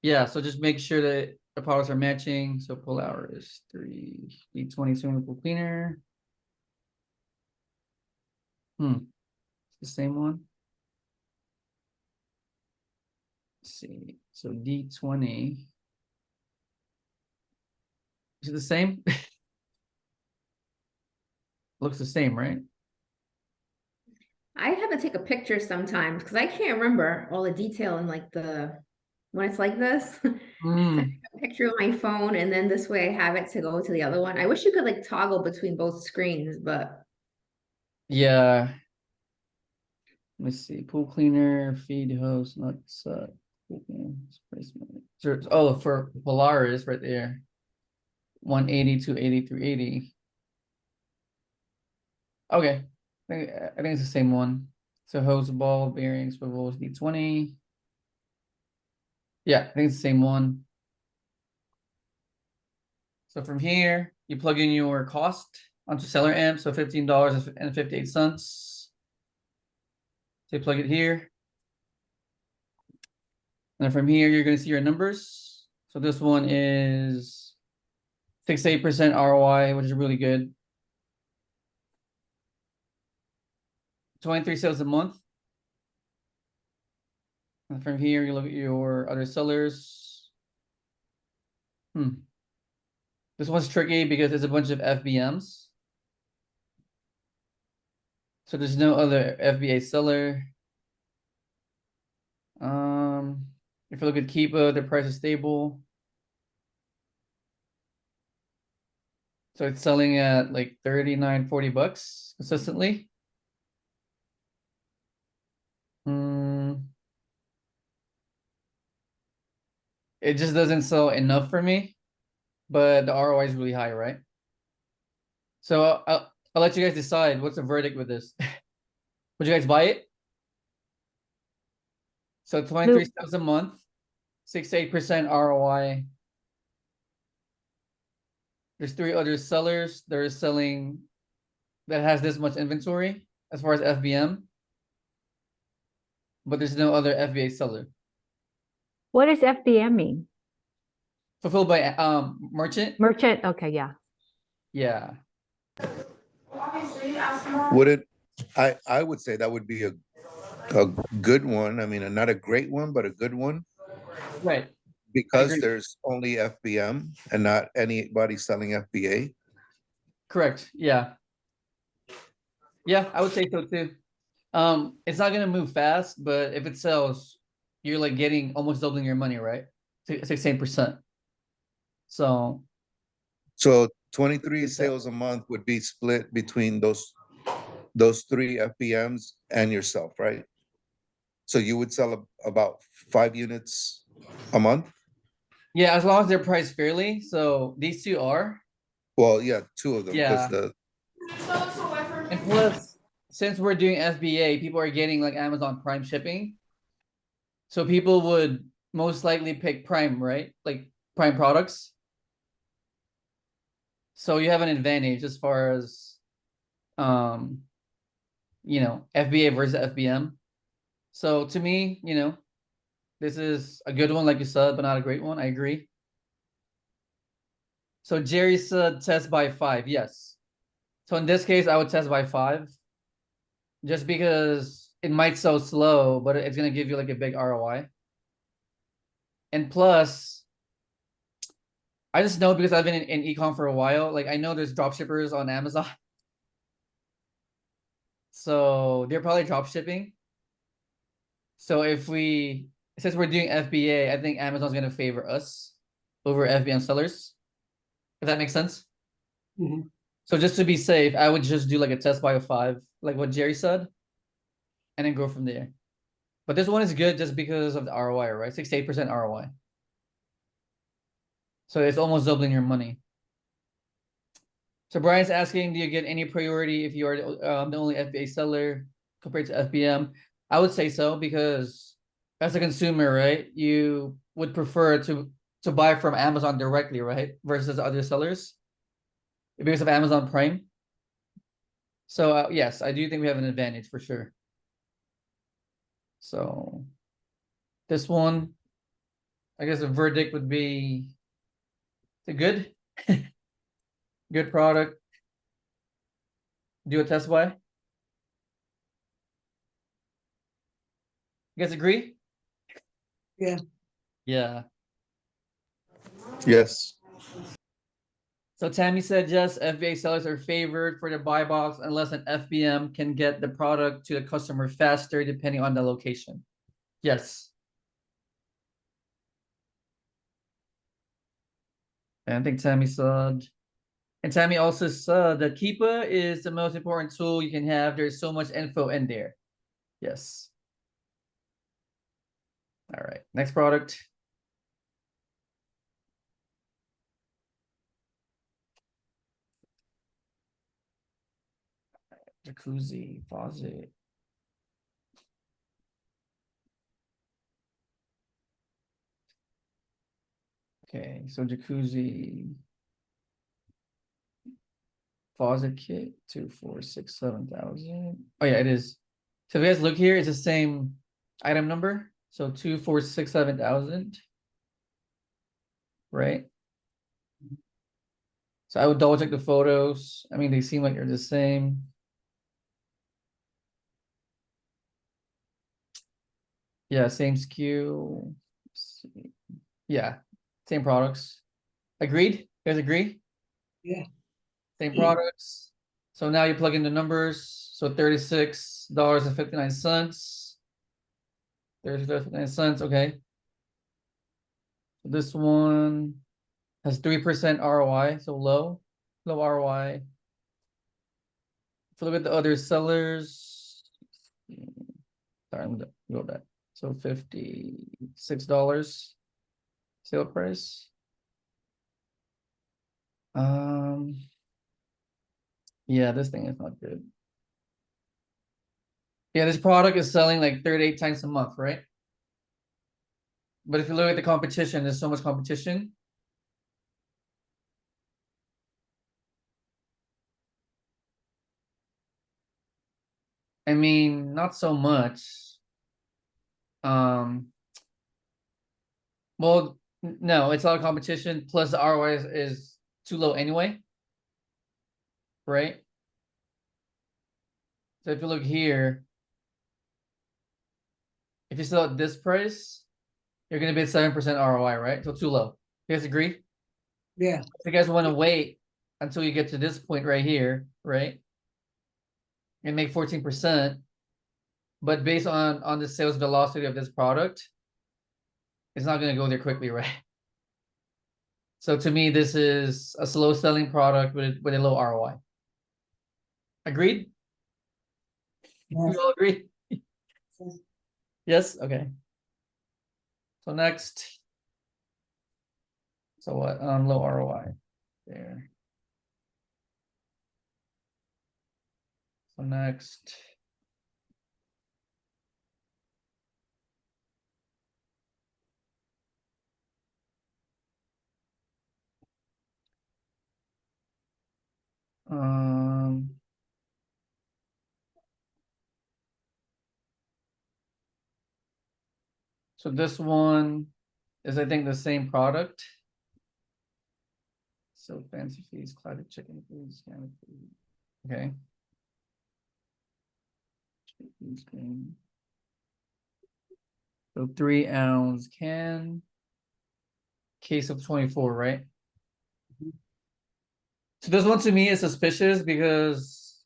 Yeah, so just make sure that the products are matching. So pull hour is 3D20 swimming pool cleaner. The same one. Let's see. So D20. Is it the same? Looks the same, right? I have to take a picture sometimes because I can't remember all the detail in like when it's like this. So I Mm, take a picture of my phone and then this way I have it to go to the other one. I wish you could like toggle between both screens, but yeah. Let me see. Pool cleaner, feed hose, nuts, pool cleaner, spray smooth. Oh, for Polaris right there. 180, 280, 380. Okay. I think it's the same one. So hose ball, bearings, swivels, D20. Yeah, I think it's the same one. So from here, you plug in your cost onto seller amp, so $15.58. So you plug it here. And then from here, you're going to see your numbers. So this one is 68% ROI, which is really good. 23 sales a month. And from here, you look at your other sellers. This one's tricky because there's a bunch of FBMs. So there's no other FBA seller. If you look at Keepa, the price is stable. So it's selling at like 39, 40 bucks consistently. It just doesn't sell enough for me, but the ROI is really high, right? So I'll let you guys decide what's the verdict with this. Would you guys buy it? So 23 sales a month, 6 to 8% ROI. There's 3 other sellers that are selling that has this much inventory as far as FBM, but there's no other FBA seller. What does FBM mean? Fulfilled by merchant? Merchant? Okay, yeah. Yeah. Would it, I would say that would be a good one. I mean, not a great one, but a good one, Right. because agree. there's only FBM and not anybody selling FBA. Correct. Yeah. Yeah, I would say so too. It's not gonna move fast, but if it sells, you're like getting almost doubling your money, right? 16%. So So 23 sales a month would be split between those 3 FBMs and yourself, right? So you would sell about 5 units a month? yeah, as long as they're priced fairly. So these two are. Well, yeah, 2 of them, because Yeah. the And plus, since we're doing FBA, people are getting like Amazon Prime shipping. So people would most likely pick Prime, right? Like Prime products. So you have an advantage as far as FBA versus FBM. So to me, this is a good one, like you said, but not a great one. I agree. So Jerry said test by 5. Yes. So in this case, I would test by 5, just because it might sell slow, but it's gonna give you like a big ROI. And plus, I just know because I've been in ecom for a while. Like I know there's drop shippers on Amazon, so they're probably drop shipping. So since we're doing FBA, I think Amazon's gonna favor us over FBM sellers. If that makes sense. Mhm. So just to be safe, I would just do like a test buy of 5, like what Jerry said, and then go from there. But this one is good just because of the ROI, right? 68% ROI. So it's almost doubling your money. So Brian's asking, do you get any priority if you are the only FBA seller compared to FBM? I would say so, because as a consumer, right, you would prefer to buy from Amazon directly, right, versus other sellers because of Amazon Prime. So yes, I do think we have an advantage for sure. So this one, I guess the verdict would be it's a good, good product. Do a test buy. You guys agree? Yeah. Yeah. yes. So Tammy said yes, FBA sellers are favored for the buy box unless an FBM can get the product to the customer faster depending on the location. Yes. And I think Tammy said, and Tammy also said that Keepa is the most important tool you can have. There's so much info in there. Yes. All right, next product. Jacuzzi, faucet. Okay, so jacuzzi. Faucet kit, 2, 4, 6, 7,000. Oh yeah, it is. So if you guys look here, it's the same item number. So 2, 4, 6, 7,000. Right? So I would double check the photos. I mean, they seem like they're the same. Yeah, same SKU. Let's see. Yeah, same products. Agreed? You guys agree? Yeah. Same products. So now you plug in the numbers. So $36.59. $36.59, okay. So this one has 3% ROI, so low ROI. If you look at the other sellers, sorry, I'm gonna go back. So $56 sale price. Yeah, this thing is not good. Yeah, this product is selling like 38 times a month, right? But if you look at the competition, there's so much competition. I mean, not so much. Well, no, it's a lot of competition. Plus, the ROI is too low anyway, right? So if you look here, if you sell at this price, you're gonna be at 7% ROI, right? So too low. You guys agree? Yeah. If you guys want to wait until you get to this point right here, right? And make 14%, but based on the sales velocity of this product, it's not gonna go there quickly, right? So to me, this is a slow selling product with a low ROI. Agreed? Yes. You all agree? Yes? Okay. So next. So what? Low ROI. There. So next. So this one is, I think, the same product. So fancy fees, clouded chicken food, scanner food. Okay. So 3-ounce can, case of 24, right? So this one to me is suspicious because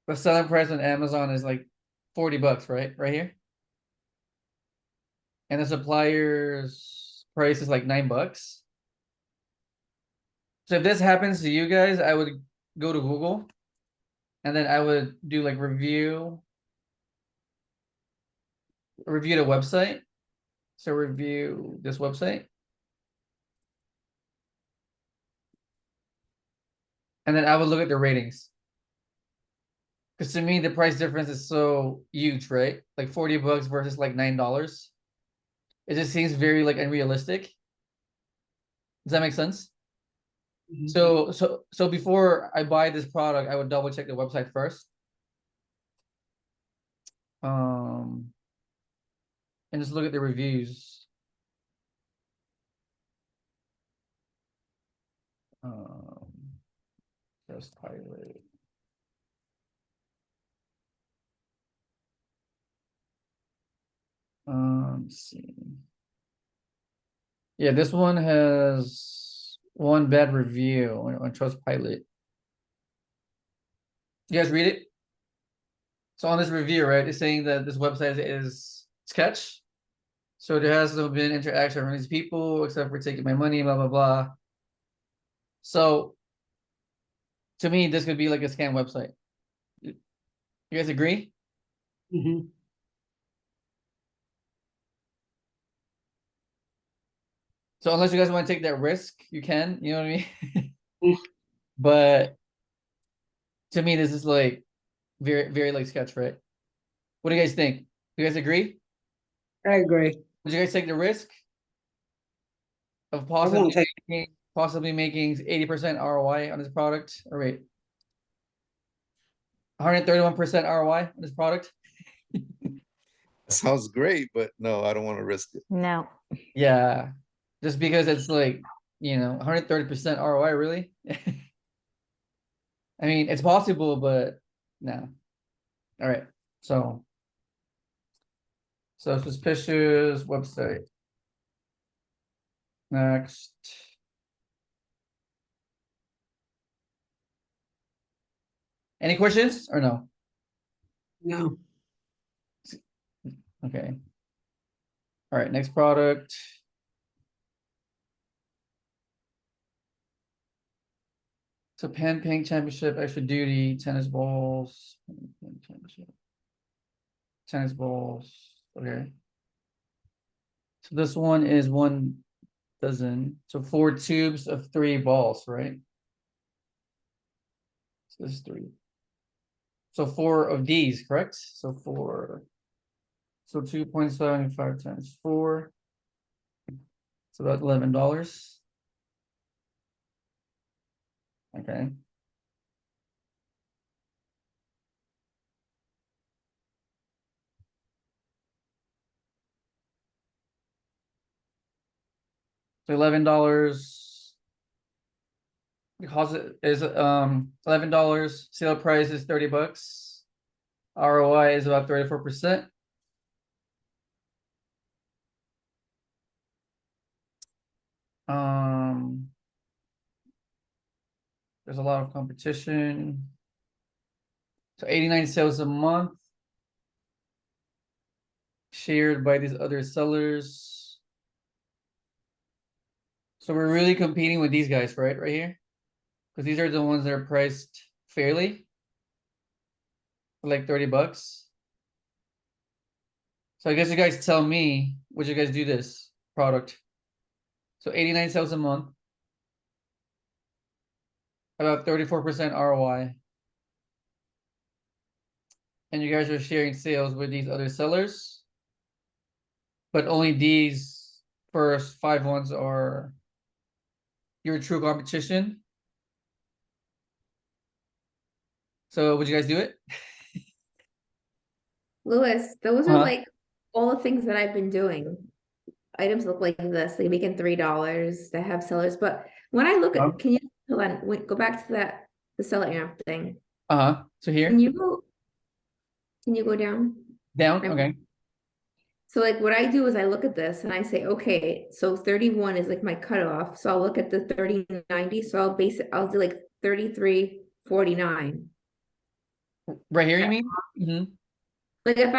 the selling price on Amazon is like $40, right? Right here. And the supplier's price is like $9. So if this happens to you guys, I would go to Google and then I would do like review the website. So review this website. And then I would look at the ratings. Because to me, the price difference is so huge, right? Like $40 versus like $9. It just seems very like unrealistic. Does that make sense? Mhm. So before I buy this product, I would double check the website first. And just look at the reviews. Just pilot. Let's see. Yeah, this one has one bad review on Trustpilot. You guys read it? So on this review, right, it's saying that this website is sketch. So there hasn't been interaction from these people except for taking my money, blah, blah, blah. So to me, this could be like a scam website. You guys agree? Mhm. So unless you guys want to take that risk, you can, you know what I mean? Mm. But to me, this is like very, very like sketch, right? What do you guys think? You guys agree? I agree. Would you guys take the risk of I won't take, possibly making 80% ROI on this product? Or wait, 131% ROI on this product? Sounds great, but no, I don't want to risk it. No. Yeah, just because it's like, 130% ROI, really? I mean, it's possible, but no. All right, so suspicious website. Next. Any questions or no? no, Okay. All right, next product. So Pan Ping Championship, extra duty, tennis balls. Tennis balls. Okay. So this one is 1 dozen. So 4 tubes of 3 balls, right? So this is 3. So 4 of these, correct? So 4. So 2.75 times 4. It's about $11. Okay. So $11. Because it is $11. Sale price is $30. ROI is about 34%. There's a lot of competition. So 89 sales a month. Shared by these other sellers. So we're really competing with these guys, right? Right here. Because these are the ones that are priced fairly. For like $30. So I guess you guys tell me, would you guys do this product? So 89 sales a month. About 34% ROI. And you guys are sharing sales with these other sellers. But only these first 5 ones are your true competition. So would you guys do it? Louis, those are Uh-huh. like all the things that I've been doing. Items look like this, they make it $3, they have sellers, but when I look at, can you, hold on, wait, go back to that, the seller amp thing. Uh-huh. So Can here, you go down? down, I'm- okay. So like what I do is I look at this and I say, okay, so 31 is like my cutoff. So I'll look at the 30.90. So I'll do like 33.49. Right here, you mean? Mm-hmm. Like if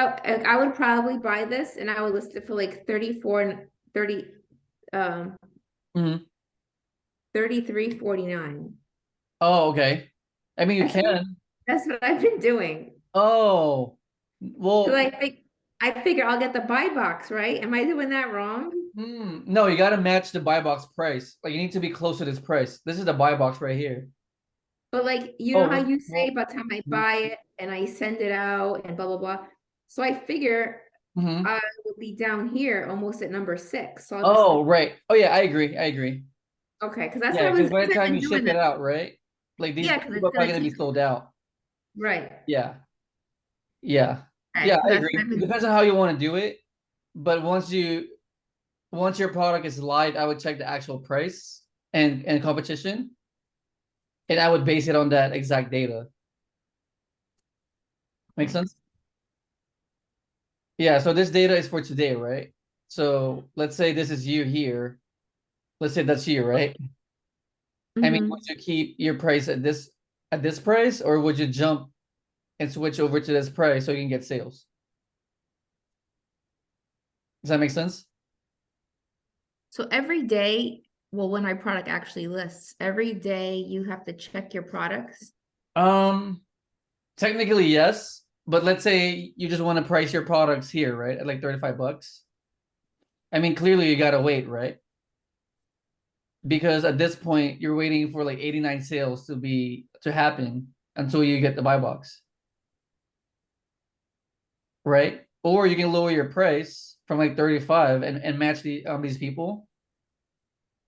I would probably buy this and I would list it for like 34 and 30 Mm-hmm. 33.49. Oh, okay. I mean, you That's what- can. That's what I've been doing. Oh, So well, I figure I'll get the buy box, right? Am I doing that wrong? no, you got to match the buy box price. Like you need to be close to this price. This is the buy box right here. But like, you know Oh, how you well, say by the time I buy it and I send it out and blah, blah, blah. So I figure mm-hmm. I will be down here almost at number 6. So I'll Oh, right. Oh, yeah, I agree. I agree. okay, because that's Yeah, what I because was by the I've time been you doing ship it that. out, right? Like these Yeah, because people it's are probably gonna gonna be take sold out. right. Yeah. Yeah. Okay, Yeah, so I that's what agree. I've It been depends on how you want to do it. But once your product is live, I would check the actual price and competition. And I would base it on that exact data. Make sense? Yeah, so this data is for today, right? So let's say this is you here. Let's say that's you, right? I mean, Mhm. would you keep your price at this price, or would you jump and switch over to this price so you can get sales? Does that make sense? So every day, well, when my product actually lists, every day you have to check your products. Technically yes, but let's say you just want to price your products here, right? At like 35 bucks. I mean, clearly you gotta wait, right? Because at this point you're waiting for like 89 sales to happen until you get the buy box. Right? Or you can lower your price from like 35 and match these people.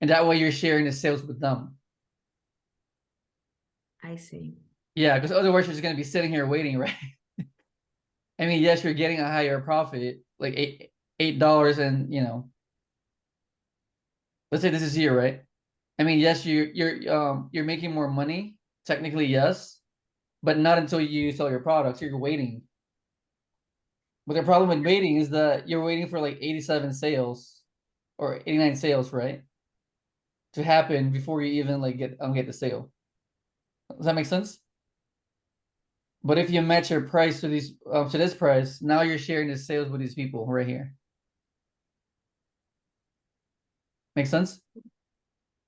And that way you're sharing the sales with them. I see. Yeah, because otherwise you're just gonna be sitting here waiting, right? I mean, yes, you're getting a higher profit, like $8 and let's say this is here, right? I mean, yes, you're making more money, technically, yes, but not until you sell your products. You're waiting. But the problem with waiting is that you're waiting for like 87 sales or 89 sales, right? To happen before you even like get the sale. Does that make sense? But if you match your price to this price, now you're sharing the sales with these people right here. Make sense?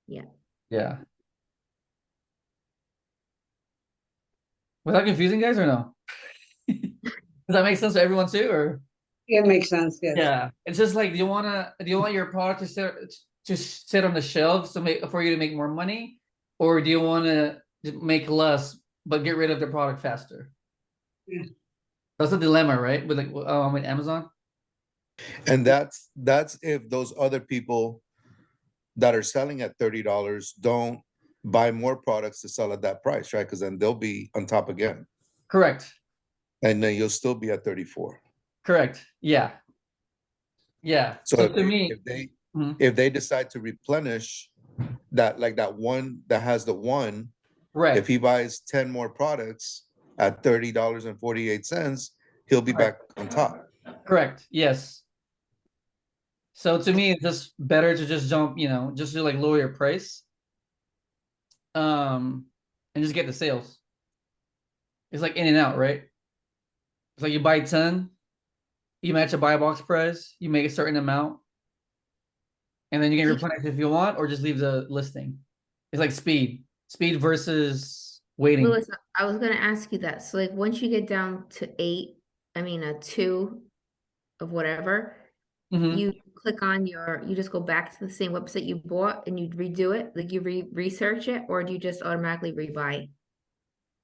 Yeah. Yeah. Was that confusing, guys, or no? Does that make sense to everyone too, or? It makes sense, yes. Yeah, it's just like, do you want your product to sit on the shelves for you to make more money, or do you want to make less but get rid of the product faster? Yeah. That's a dilemma, right? With with Amazon. And that's if those other people that are selling at $30 don't buy more products to sell at that price, right? Because then they'll be on top again, Correct. and then you'll still be at 34. Correct. Yeah. Yeah. So So if to they me, if they Mhm. if they decide to replenish that, like that one that has the one, Right. if he buys 10 more products at $30.48, he'll be Right. back on top. Correct. Yes. So to me, it's just better to just jump, just to like lower your price, and just get the sales. It's like in and out, right? It's like you buy 10, you match a buy box price, you make a certain amount, and then you can replenish if you want, or just leave the listing. It's like speed versus waiting. Louis, I was gonna ask you that. So like once you get down to a 2 of whatever, Mhm. you click on you just go back to the same website you bought and you redo it, like you research it, or do you just automatically rebuy?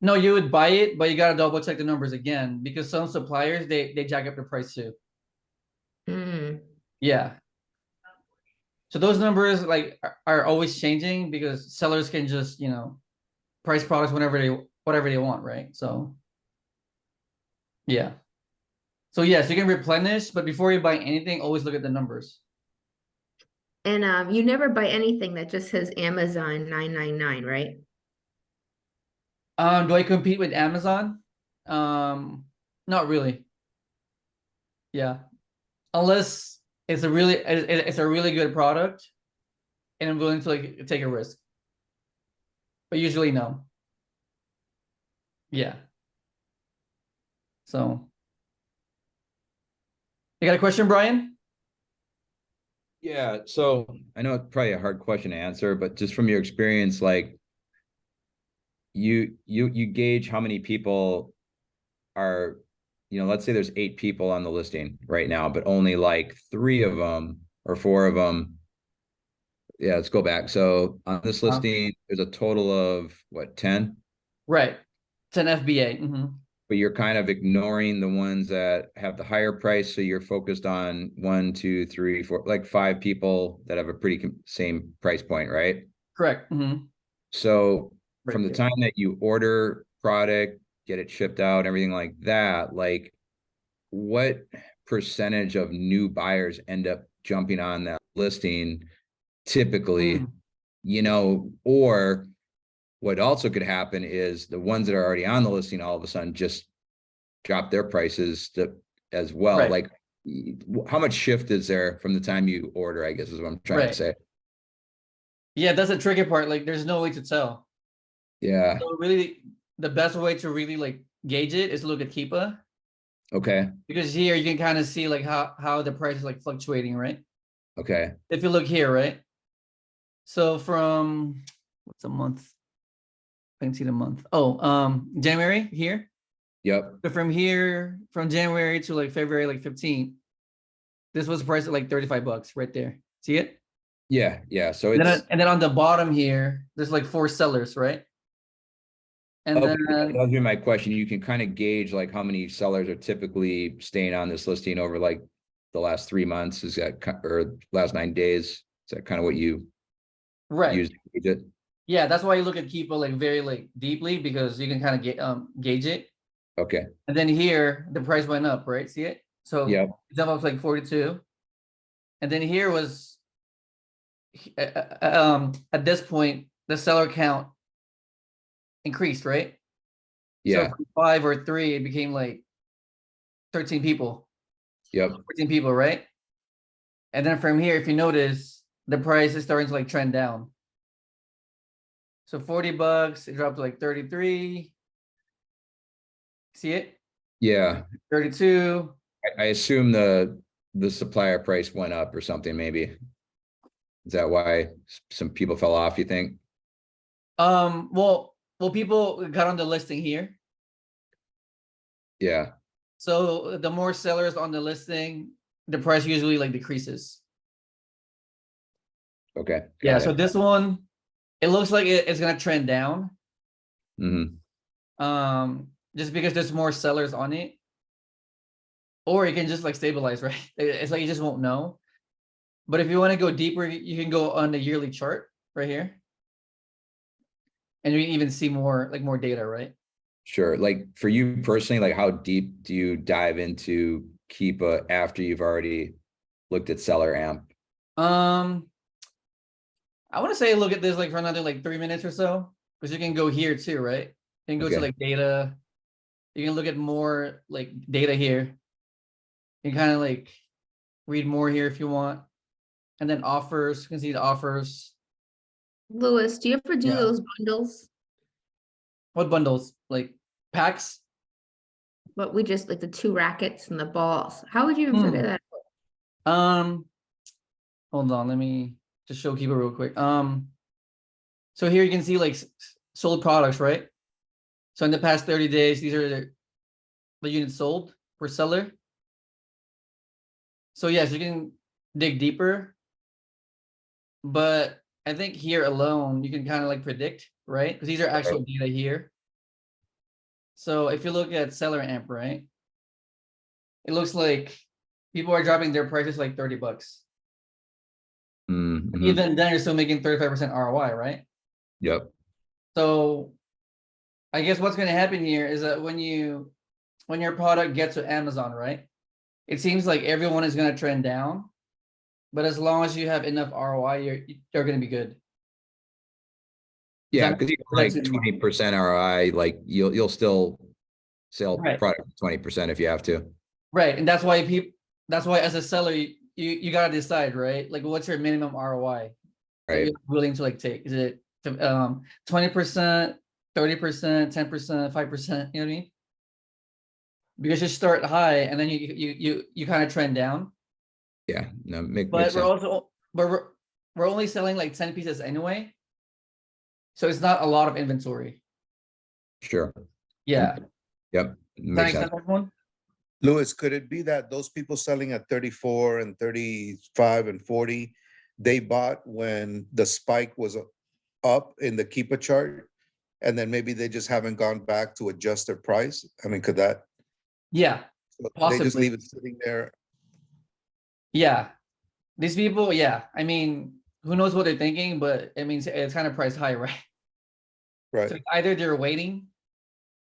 No, you would buy it, but you gotta double check the numbers again because some suppliers they jack up the price too. Mm, Yeah. So those numbers like are always changing because sellers can just price products whatever they want, right? So yeah. So yes, you can replenish, but before you buy anything, always look at the numbers. and you never buy anything that just says Amazon 999, right? Do I compete with Amazon? Not really. Yeah, unless it's a really good product, and I'm willing to like take a risk. But usually no. Yeah. So, you got a question, Brian? Yeah, so I know it's probably a hard question to answer, but just from your experience, like you gauge how many people are, let's say there's 8 people on the listing right now, but only like 3 of them or 4 of them. Yeah, let's go back. So on this listing, there's a total of what, 10? Right. It's an FBA. But you're kind of ignoring the ones that have the higher price. So you're focused on 1, 2, 3, 4, like 5 people that have a pretty same price point, right? Correct. So Right from the there. time that you order product, get it shipped out, everything like that, like what percentage of new buyers end up jumping on that listing typically, or what also could happen is the ones that are already on the listing all of a sudden just drop their prices as well. Right. Like how much shift is there from the time you order, I guess is what I'm trying to say. Yeah, that's the tricky part. Like, there's no way to tell. Yeah, So really, the best way to really like gauge it is to look at Keepa, okay, because here you can kind of see like how the price is like fluctuating, right? okay, If you look here, right? So from what's a month? I can see the month. Oh, January here. yep, So from here, from January to like February, like 15th, this was priced at like 35 bucks right there. See it? yeah, yeah, so And it's, then on the bottom here, there's like 4 sellers, right? And okay, that then was be my question. You can kind of gauge like how many sellers are typically staying on this listing over like the last 3 months, is that, or last 9 days? Is that kind of what you right. use to gauge it? Yeah, that's why you look at Keepa like very like deeply, because you can kind of get gauge it. Okay, And then here the price went up, right? See it? So yep, it's up like 42. And then here was at this point the seller count increased, right? So yeah, from 5 or 3, it became like 13 people, yep, 14 people, right? And then from here, if you notice, the price is starting to like trend down. So 40 bucks, it dropped to like 33. See it? yeah. 32. I assume the supplier price went up or something, maybe. Is that why some people fell off, you think? Well, people got on the listing here. Yeah, So the more sellers on the listing, the price usually like decreases. okay, Yeah, got so it. this one, it looks like it's gonna trend down. Hmm. Just because there's more sellers on it. Or it can just like stabilize, right? It's like you just won't know. But if you want to go deeper, you can go on the yearly chart right here. And you can even see more like more data, right? Sure. Like for you personally, like how deep do you dive into Keepa after you've already looked at Seller Amp? Um, I want to say look at this like for another like 3 minutes or so, because you can go here too, right? You can go to Okay. like data. You can look at more like data here. You can kind of like read more here if you want. And then offers, you can see the offers. Louis, do you ever do Yeah. those bundles? What bundles? Like packs? But we just like the 2 rackets and the balls. How would you even figure Hmm. that? Um, hold on, let me just show Keepa real quick. So here you can see like sold products, right? So in the past 30 days, these are the units sold per seller. So yes, you can dig deeper, but I think here alone, you can kind of like predict, right? Because these are actual data here. So if you look at seller amp, right? It looks like people are dropping their prices like 30 bucks. Mhm. Even then, you're still making 35% ROI, right? Yep. So I guess what's going to happen here is that when your product gets to Amazon, right? It seems like everyone is going to trend down, but as long as you have enough ROI, you're going to be good. Yeah, That because you makes like sense to me. 20% ROI, like you'll still sell Right. product 20% if you have to. Right, and that's why as a seller, you got to decide, right? Like, what's your minimum ROI that Right. you're willing to like take? Is it 20%, 30%, 10%, 5%? You know what I mean? Because you start high and then you kind of trend down. Yeah, no, makes But sense. we're only selling like 10 pieces anyway, so it's not a lot of inventory. Sure. Yeah, does Yep. that Makes make sense. sense, everyone? Louis, could it be that those people selling at 34 and 35 and 40, they bought when the spike was up in the Keepa chart? And then maybe they just haven't gone back to adjust their price? I mean, could that, Yeah, they just leave possibly. it sitting there? Yeah, these people. Yeah, I mean, who knows what they're thinking? But I mean, it's kind of priced high, right? Right. So either they're waiting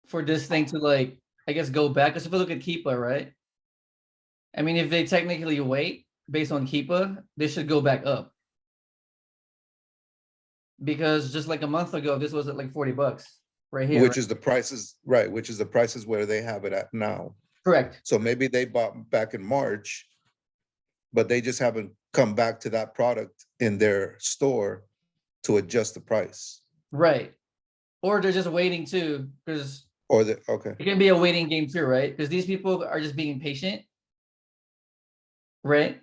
for this thing to like, I guess, go back. Because if we look at Keepa, right? I mean, if they technically wait based on Keepa, they should go back up. Because just like a month ago, this was at like 40 bucks right here. Which is the prices, right, which is the prices where they have it at now. Correct. So maybe they bought back in March, but they just haven't come back to that product in their store to adjust the price. Right. Or they're just waiting too, because Or okay, it can be a waiting game too, right? Because these people are just being patient, right?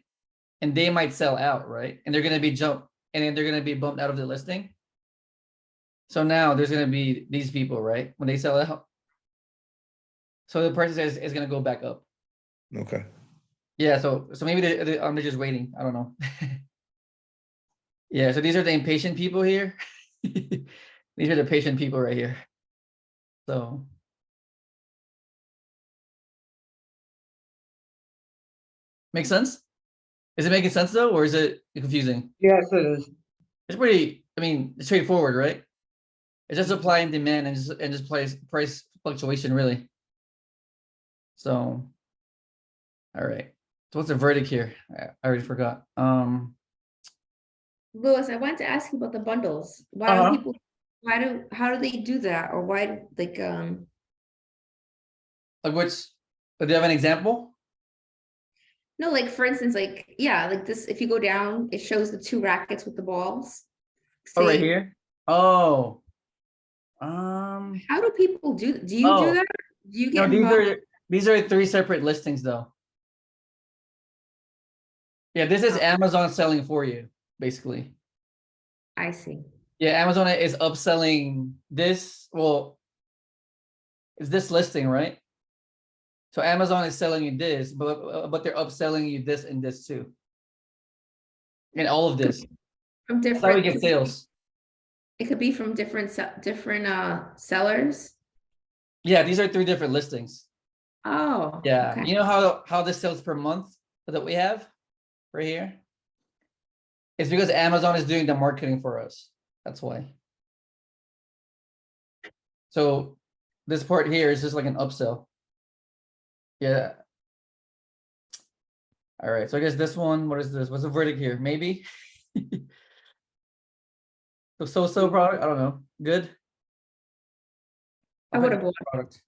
And they might sell out, right? And they're gonna be and then they're gonna be bumped out of the listing. So now there's gonna be these people, right? When they sell out. So the price is gonna go back up. okay. Yeah, so maybe they're just waiting. I don't know. Yeah, so these are the impatient people here. These are the patient people right here. So make sense? Is it making sense though, or is it confusing? Yes, it is. It's pretty, I mean, it's straightforward, right? It's just supply and demand and just price fluctuation really. So, all right. So what's the verdict here? I already forgot. Louis, I wanted to ask you about the bundles. Why Uh-huh. do people, how do they do that? Or why, like, Like do you have an example? no, like, for instance, like, yeah, like this, if you go down, it shows the 2 rackets with the balls. Oh, right See? here. Oh, How do people do you do Oh. that? Do you no, get involved? these are 3 separate listings though. Yeah, this is Oh. Amazon selling for you, basically. I see. Yeah, Amazon is upselling this. Well, it's this listing, right? So Amazon is selling you this, but they're upselling you this and this too. And all of this. From That's how we different, get sales. it could be from different sellers. Yeah, these are 3 different listings. Oh, Yeah. okay. You know how this sells per month that we have right here? It's because Amazon is doing the marketing for us. That's why. So this part here is just like an upsell. Yeah. All right. So I guess this one, what is this? What's the verdict here? Maybe. So product. I don't know. Good. I would have bought. Product.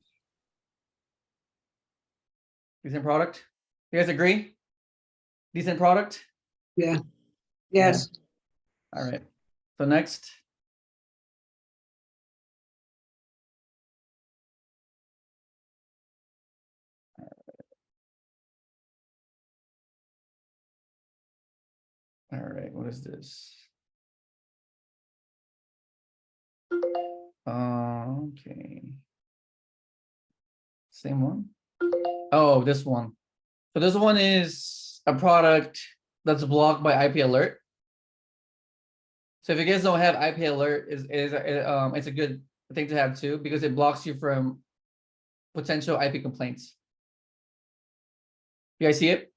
Decent product. You guys agree? Decent product. Yeah. Yes. All right. So next. All right. What is this? Okay. Same one. Oh, this one. So this one is a product that's blocked by IP alert. So if you guys don't have IP alert, it's a good thing to have too, because it blocks you from potential IP complaints. You guys see it?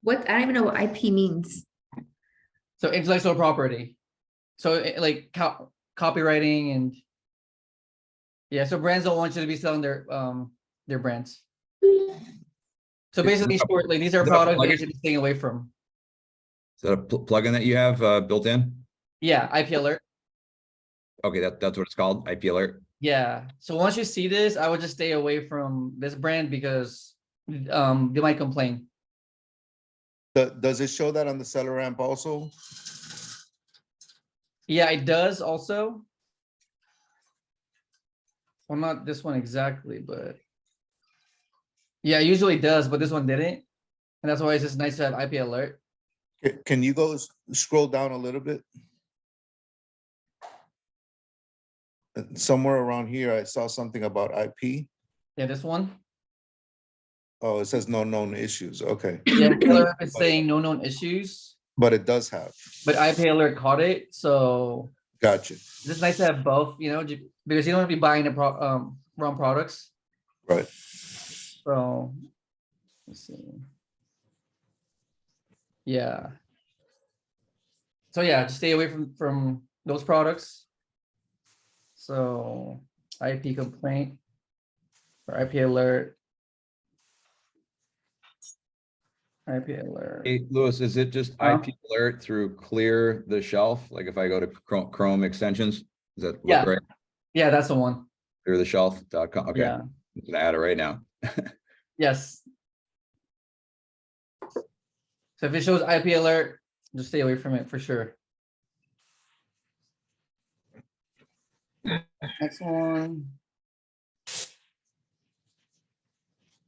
What, I don't even know what IP means. So intellectual property. So like copywriting and yeah, so brands don't want you to be selling their brands. So basically, shortly, these are Is that a products that you plugin? should be staying away from. Is that a plugin that you have built in? Yeah, IP alert. Okay, that's what it's called, IP alert. Yeah. So once you see this, I would just stay away from this brand because they might complain. Does it show that on the seller ramp also? Yeah, it does also. Well, not this one exactly, but yeah, it usually does, but this one didn't. And that's why it's just nice to have IP alert. Can you go scroll down a little bit? Somewhere around here, I saw something about IP. Yeah, this one. Oh, it says no known issues. Okay, Yeah, seller is saying no known issues, but it does have. but IP alert caught it. So Gotcha. it's just nice to have both, you know, because you don't want to be buying the wrong products. Right. So let's see. Yeah. So yeah, just stay away from those products. So IP complaint or IP alert. IP alert. Hey, Louis, is it just IP alert through clear the shelf? Like if I go to Chrome extensions, does that Yeah. look right? Yeah, that's the one. Cleartheshelf.com. Okay, Yeah. I'm gonna add it right now. Yes. So if it shows IP alert, just stay away from it for sure. Next one.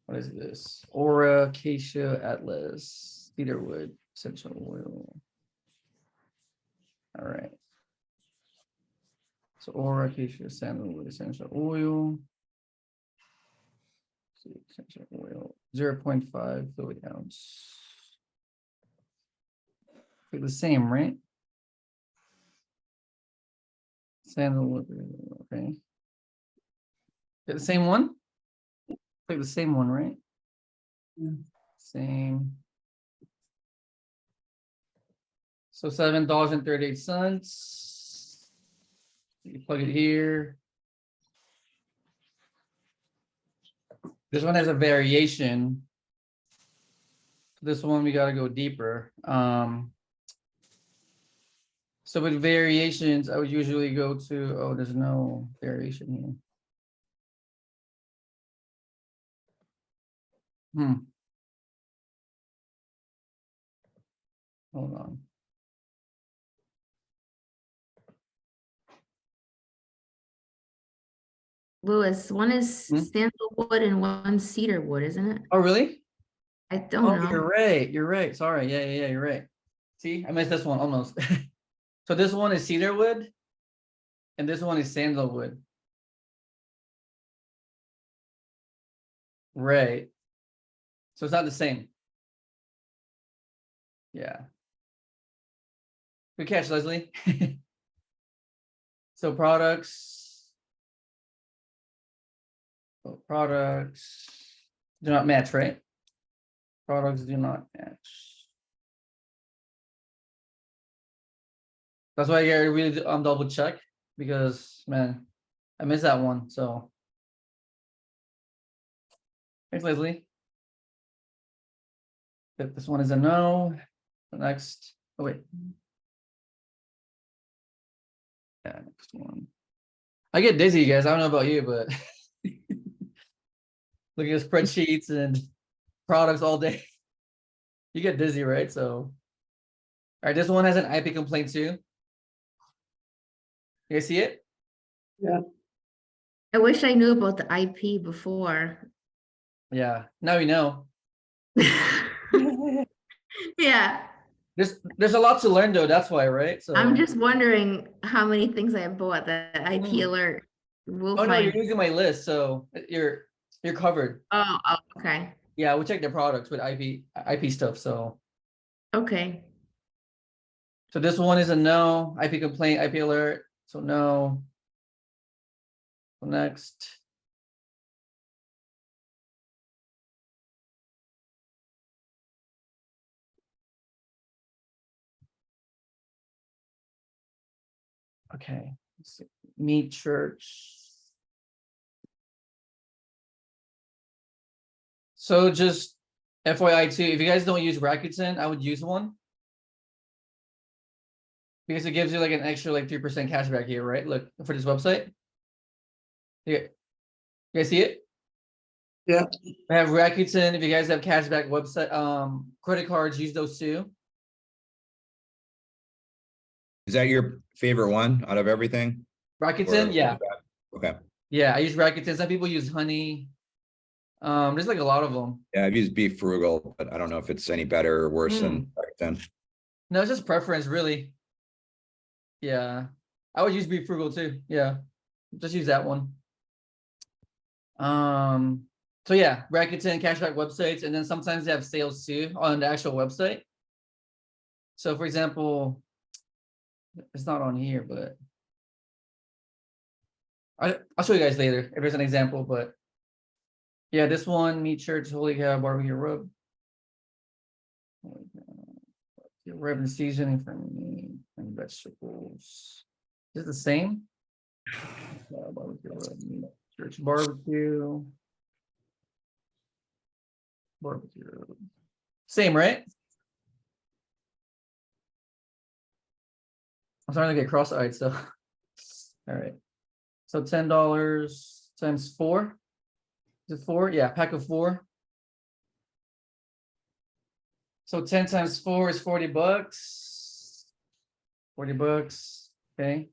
What is this? Aura, Acacia, Atlas, cedarwood, essential oil. All right. So Aura, Acacia, sandalwood, essential oil. Essential oil, 0.5 fluid ounce. They're the same, right? Sandalwood, okay. They're the same one? Like the same one, right? Same. So $7.38. You plug it here. This one has a variation. This one we got to go deeper. So with variations, I would usually go to, oh, there's no variation here. Hold on. Louis, one is Hmm? sandalwood and one cedar wood, isn't it? Oh, really? I don't Oh, know. you're right. You're right. Sorry. Yeah, you're right. See, I missed this one almost. So this one is cedarwood, and this one is sandalwood. Right. So it's not the same. Yeah. Good catch, Leslie. So products. Oh, products do not match, right? Products do not match. That's why I gotta really double check, because man, I missed that one. So thanks, Leslie. This one is a no. The next, oh wait. Yeah, next one. I get dizzy, guys. I don't know about you, but looking at spreadsheets and products all day, you get dizzy, right? So, all right, this one has an IP complaint too. You guys see it? I wish I knew about the IP before. Yeah, now we know. Yeah, There's a lot to learn though. That's why, right? So I'm just wondering how many things I bought that IP Mm. alert will Oh no, you're find. using my list, so you're covered. Oh, okay, Yeah, we'll check the products with IP stuff. So okay. this one is a no. IP complaint, IP alert. So no. So next. Okay. Let's see. Meat church. So just FYI too, if you guys don't use Rakuten, I would use one. Because it gives you like an extra like 3% cashback here, right? Look for this website. Yeah. You guys see it? Yeah. I have Rakuten. If you guys have cashback website, credit cards, use those too. Is that your favorite one out of everything? Rakuten, Or- yeah. Okay. Yeah, I use Rakuten. Some people use Honey. There's like a lot of them. Yeah, I've used Be Frugal, but I don't know if it's any better or worse than then. No, it's just preference, really. Yeah. I would use Be Frugal too. Yeah. Just use that one. So yeah, Rakuten cashback websites, and then sometimes they have sales too on the actual website. So for example, it's not on here, but I'll show you guys later if there's an example, but yeah, this one, Meat Church, Holy Cow, Barbecue Rub. Rub and seasoning for meat and vegetables. Is it the same? Barbecue Rub, Meat Church, Barbecue. Barbecue Rub. Same, right? I'm starting to get cross-eyed, so all right. So $10 times 4. Is it 4? Yeah, pack of 4. So 10 times 4 is 40 bucks. 40 bucks. Okay.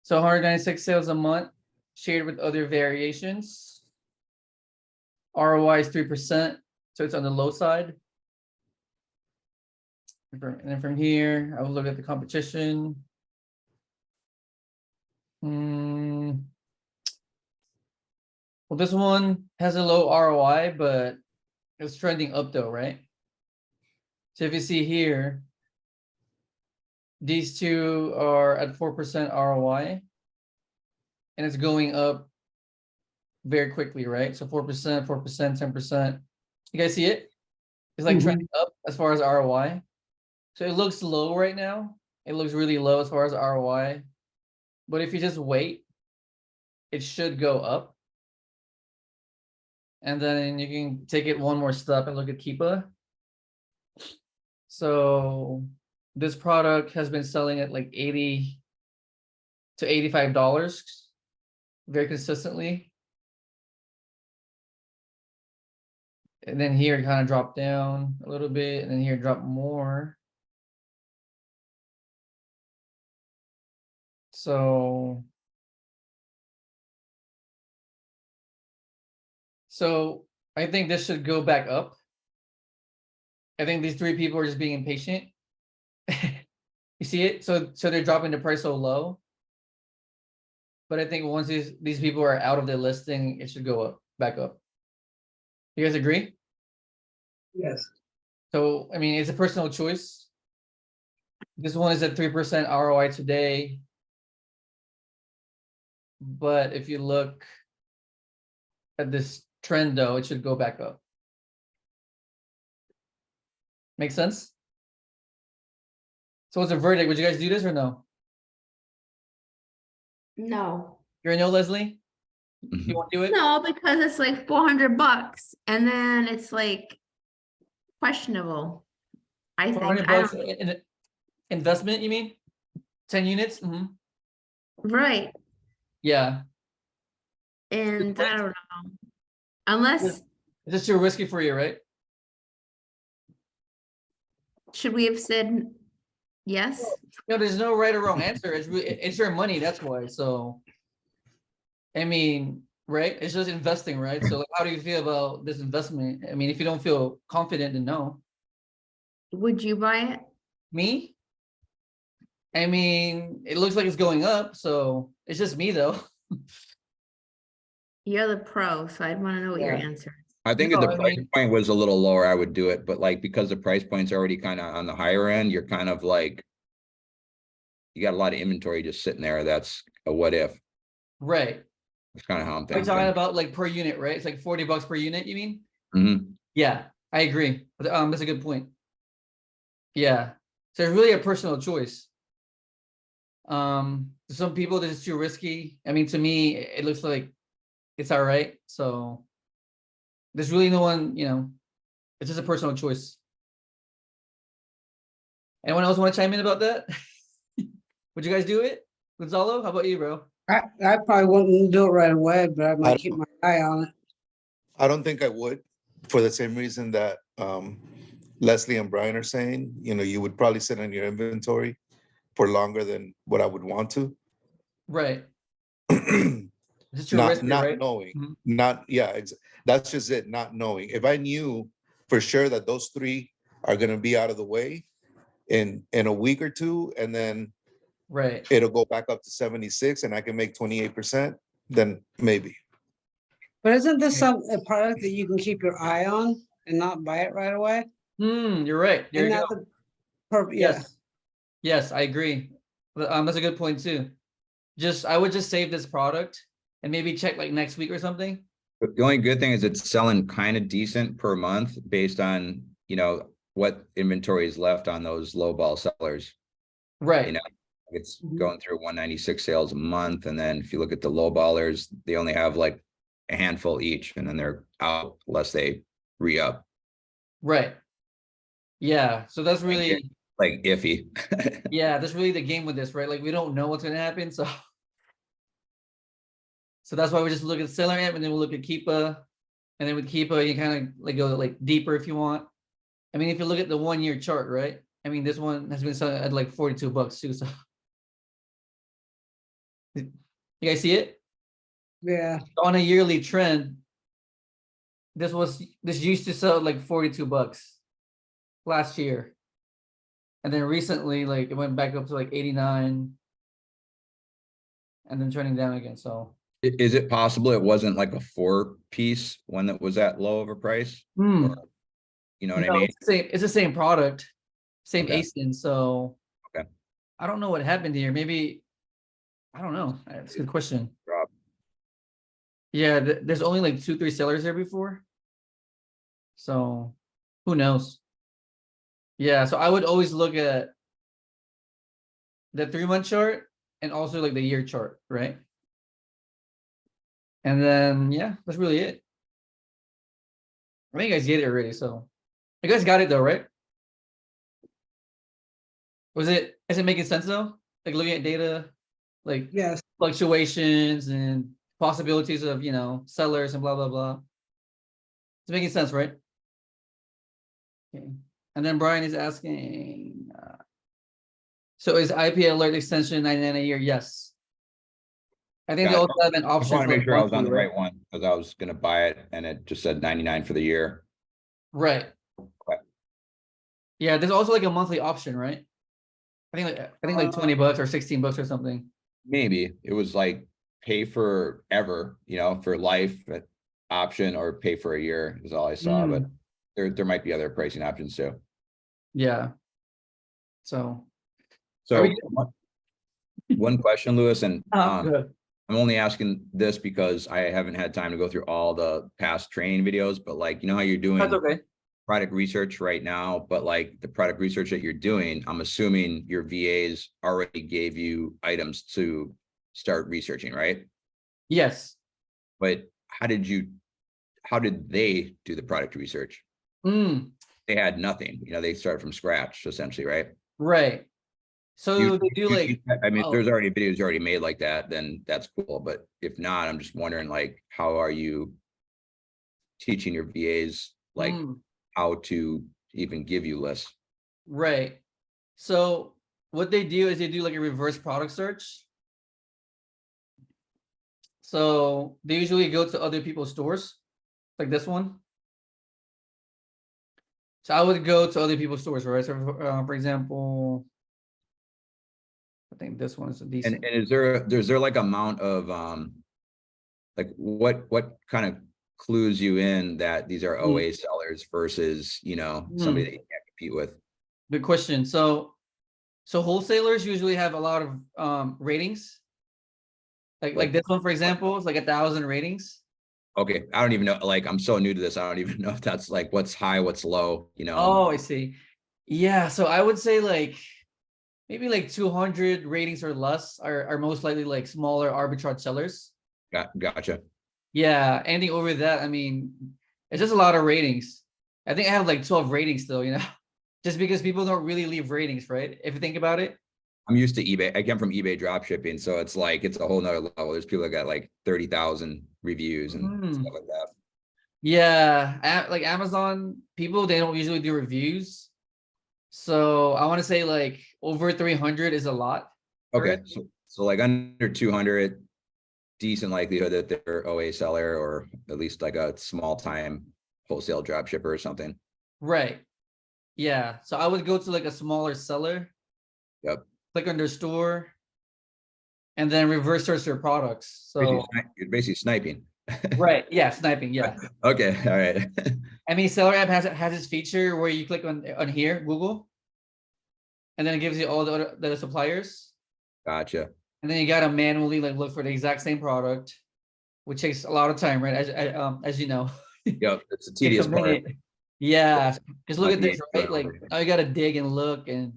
So 196 sales a month, shared with other variations. ROI is 3%, so it's on the low side. And then from here, I will look at the competition. Well, this one has a low ROI, but it's trending up though, right? So if you see here, these two are at 4% ROI, and it's going up very quickly, right? So 4%, 4%, 10%. You guys see it? It's like trending up as far as ROI. So it looks low right now. It looks really low as far as ROI. But if you just wait, it should go up. And then you can take it one more step and look at Keepa. So this product has been selling at like $80 to $85 very consistently. And then here it kind of dropped down a little bit, and then here it dropped more. So I think this should go back up. I think these three people are just being impatient. You see it? So they're dropping the price so low. But I think once these people are out of the listing, it should go up, back up. You guys agree? Yes. So, I mean, it's a personal choice. This one is at 3% ROI today. But if you look at this trend though, it should go back up. Make sense? So what's a verdict? Would you guys do this or no? No. You're a no, Leslie? You won't do it? No, because it's like $400 and then it's like questionable. I think. 400 I bucks don't, in investment, you mean? 10 units? right. Yeah. And point. I don't know. Unless, Is this too risky for you, right? should we have said yes? No, there's no right or wrong answer. It's your money, that's why. So, I mean, right? It's just investing, right? So, like, how do you feel about this investment? I mean, if you don't feel confident, then no. Would you buy it? Me? I mean, it looks like it's going up, so it's just me though. You're the pro, so I'd want to know what your Yeah. answer is. I think No, if the I price mean- point was a little lower, I would do it, but like, because the price point's already kind of on the higher end, you're kind of like, you got a lot of inventory just sitting there. That's a what if. Right. That's kind of how I'm Are you talking thinking. about like per unit, right? It's like 40 bucks per unit, you mean? Mhm. Yeah, I agree. But, that's a good point. Yeah. So it's really a personal choice. To some people, this is too risky. I mean, to me, it looks like it's all right. So there's really no one, it's just a personal choice. Anyone else want to chime in about that? Would you guys do it? Gonzalo, how about you, bro? I probably wouldn't do it right away, but I might keep my eye on it. I don't think I would, for the same reason that Leslie and Brian are saying. You would probably sit on your inventory for longer than what I would want to. Right. It's just too risky, Not right? knowing, Mhm. that's just it, not knowing. If I knew for sure that those three are gonna be out of the way in a week or two, and then Right. it'll go back up to 76 and I can make 28%, then maybe. But isn't this a product that you can keep your eye on and not buy it right away? You're right. There And you that's go. the purpose, yeah. Yes. Yes, I agree. But that's a good point too. I would just save this product and maybe check like next week or something. But the only good thing is it's selling kind of decent per month based on, what inventory is left on those low ball sellers. Right. It's Mhm. going through 196 sales a month. And then if you look at the low ballers, they only have like a handful each, and then they're out unless they re-up. Right. Yeah. So that's really, Like iffy. yeah, that's really the game with this, right? Like we don't know what's gonna happen. So that's why we just look at seller amp and then we'll look at Keepa. And then with Keepa, you kind of like go like deeper if you want. I mean, if you look at the 1 year chart, right? I mean, this one has been selling at like 42 bucks too. So You guys see it? Yeah, On a yearly trend, this used to sell like 42 bucks last year. And then recently, like it went back up to like 89 and then turning down again. So Is it possible it wasn't like a 4-piece one that was that low of a price? Or, you know what I no, mean? it's the same product, same Okay. ASIN. So Okay. I don't know what happened here. Maybe I don't know. That's a good question. Drop. Yeah, there's only like 2, 3 sellers there before. So who knows? Yeah, so I would always look at the 3-month chart and also like the year chart, right? And then yeah, that's really it. I think you guys get it already. So you guys got it though, right? Is it making sense though? Like looking at data, like yes. fluctuations and possibilities of, sellers and blah, blah, blah. It's making sense, right? Okay. And then Brian is asking, so is IP alert extension 99 a year? Yes. I think they Got it. also have an I just option want to for make sure I was on monthly, the right? right one, because I was gonna buy it and it just said 99 for the year. Right. Okay. Yeah, there's also like a monthly option, right? I think like 20 bucks or 16 bucks or something. Maybe it was like pay for ever, for life option, or pay for a year is all I saw, but there might be other pricing options too. Yeah. So So we- one question, Louis, and good. I'm only asking this because I haven't had time to go through all the past training videos, but like, how you're doing That's okay. product research right now, but like the product research that you're doing, I'm assuming your VAs already gave you items to start researching, right? Yes. But how did they do the product research? Mm, They had nothing, they start from scratch essentially, right? right. So they do like, I mean, if oh, there's already videos already made like that, then that's cool. But if not, I'm just wondering, like, how are you teaching your VAs, like, how to even give you lists? right. So what they do is they do like a reverse product search. So they usually go to other people's stores, like this one. So I would go to other people's stores, right? So for example, I think this one is a decent. And is there like amount of like what kind of clues you in that these are OA sellers versus somebody that you can't compete with? Good question. So wholesalers usually have a lot of ratings. Like this one, for example, is like 1,000 ratings. Okay, I don't even know. Like, I'm so new to this. I don't even know if that's like what's high, what's low. Oh, I see. Yeah, so I would say like maybe like 200 ratings or less are most likely like smaller arbitrage sellers. Gotcha. Yeah, anything over that, I mean, it's just a lot of ratings. I think I have like 12 ratings still, just because people don't really leave ratings, right? If you think about it. I'm used to eBay. I come from eBay drop shipping, so it's like it's a whole nother level. There's people that got like 30,000 reviews and stuff like that. Yeah, like Amazon people, they don't usually do reviews. So I want to say like over 300 is a lot. Okay, so like under 200, decent likelihood that they're OA seller or at least like a small time wholesale drop shipper or something. Right. Yeah. So I would go to like a smaller seller. Yep. Click on their store. And then reverse search their products. So you're basically sniping. right. Yeah. Sniping. Yeah. Okay. All right. I mean, Seller App has this feature where you click on here, Google, and then it gives you all the suppliers. Gotcha. And then you gotta manually like look for the exact same product, which takes a lot of time, right? As you know. Yep, it's a tedious part. Yeah, because look at this, right? Like now you gotta dig and look, and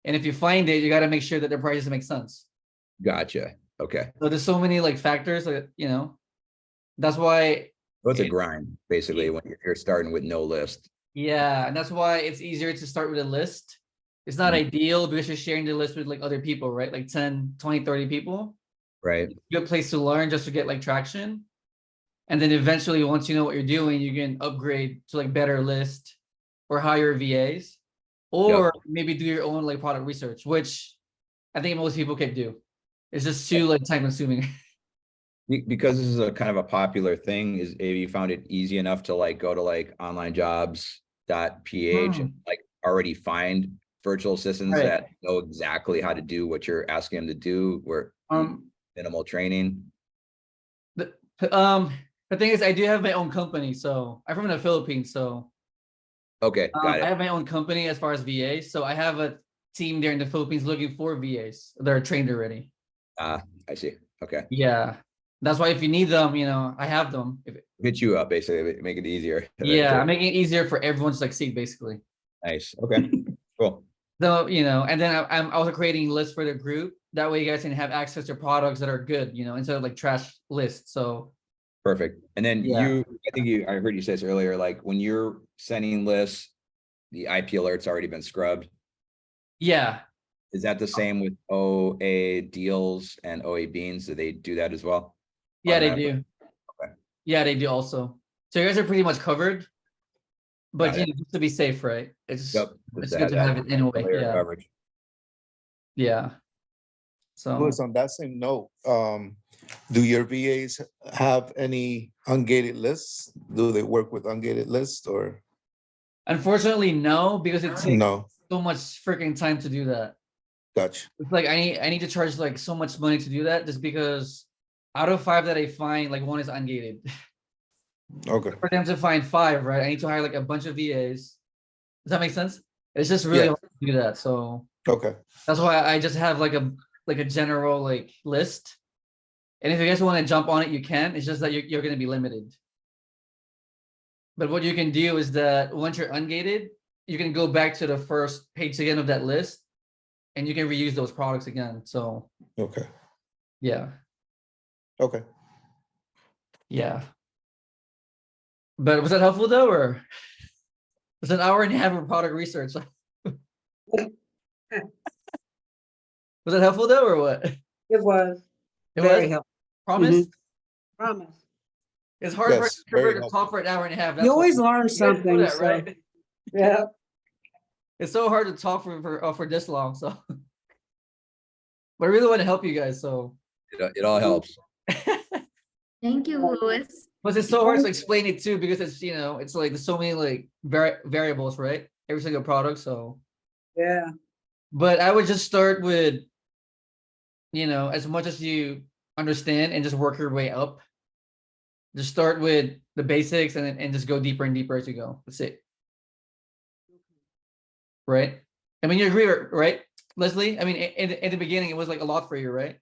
if you find it, you gotta make sure that the prices make sense. Gotcha. Okay. So there's so many like factors that that's why. So it's a grind basically when you're starting with no list. Yeah, and that's why it's easier to start with a list. It's not ideal because you're sharing the list with like other people, right? Like 10, 20, 30 people. Right. Good place to learn just to get like traction. And then eventually, once you know what you're doing, you can upgrade to like better list or hire VAs, or maybe do your own like product research, which I think most people can do. It's just too like time consuming. Because this is a kind of a popular thing, is have you found it easy enough to like go to like onlinejobs.ph and like already find virtual assistants Right. that know exactly how to do what you're asking them to do, where minimal training? The the thing is, I do have my own company, so I'm from the Philippines, so Okay, got I it. have my own company as far as VAs. So I have a team there in the Philippines looking for VAs. They're trained already. I see. Okay. Yeah, that's why if you need them, I have them. Hit you up, basically, make it easier. Yeah, I'm making it easier for everyone to succeed, basically. Nice. Okay, cool. So, and then I'm also creating lists for the group. That way you guys can have access to products that are good, instead of like trash lists. So Perfect. And then Yeah. I heard you say this earlier, like when you're sending lists, the IP alert's already been scrubbed. yeah, Is that the same with OA deals and OA beans? Do they do that as well? yeah, they Automatically? do. Okay. Yeah, they do also. So you guys are pretty much covered. But Got it. just to be safe, right? It's Yep. it's good to have it anyway. layer of Yeah, coverage. yeah. So Louis, on that same note, do your VAs have any ungated lists? Do they work with ungated lists or unfortunately, no, because it takes no? so much freaking time to do that. Gotcha. It's like I need to charge like so much money to do that just because out of 5 that I find, like 1 is ungated. Okay. For them to find 5, right? I need to hire like a bunch of VAs. Does that make sense? It's just really Yeah. hard to do that. So Okay. that's why I just have like a general like list. And if you guys want to jump on it, you can. It's just that you're going to be limited. But what you can do is that once you're ungated, you can go back to the first page again of that list, and you can reuse those products again. So Okay. yeah, Okay. yeah. But was that helpful though, or was it an hour and a half of product research? Was that helpful though, or what? It was It very was. helpful. Promise. Promise. It's hard for Yes, an very introvert to talk for an hour and a half. You always why. learn You guys know something, that, so, right? yeah. It's so hard to talk for this long. So, but I really want to help you guys. So, It all helps. Thank you, Louis. but it's so hard to explain it too because it's it's like there's so many like variables, right? Every single product. So, Yeah. but I would just start with as much as you understand and just work your way up. Just start with the basics and just go deeper and deeper as you go. That's it. Right? I mean, you agree, right, Leslie? I mean, in the beginning, it was like a lot for you, right?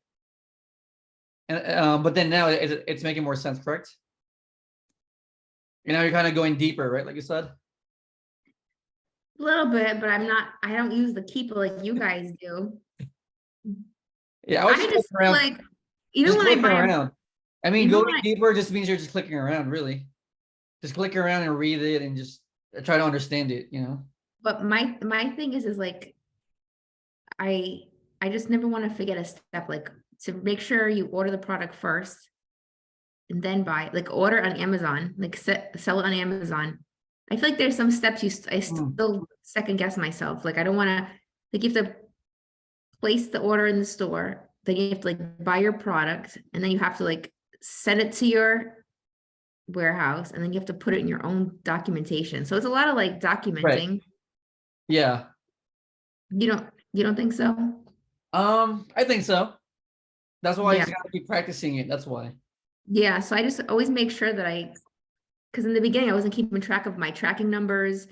And but then now it's making more sense, correct? And now you're kind of going deeper, right? Like you said. A little bit, but I don't use the keeper like you guys do. Yeah, I was I just just clicking around. like, even Just when I clicking buy a around. I mean, even going when I- deeper just means you're just clicking around, really. Just click around and read it and just try to understand it, but my thing is like, I just never want to forget a step, like to make sure you order the product first and then buy, like order on Amazon, like sell it on Amazon. I feel like there's some steps I still second guess myself. Like I don't want to, like you have to place the order in the store, then you have to like buy your product, and then you have to like send it to your warehouse, and then you have to put it in your own documentation. So it's a lot of like documenting. Yeah. You don't think so? I think so. That's why you Yeah. just gotta keep practicing it. That's why. Yeah, so I just always make sure that because in the beginning I wasn't keeping track of my tracking numbers.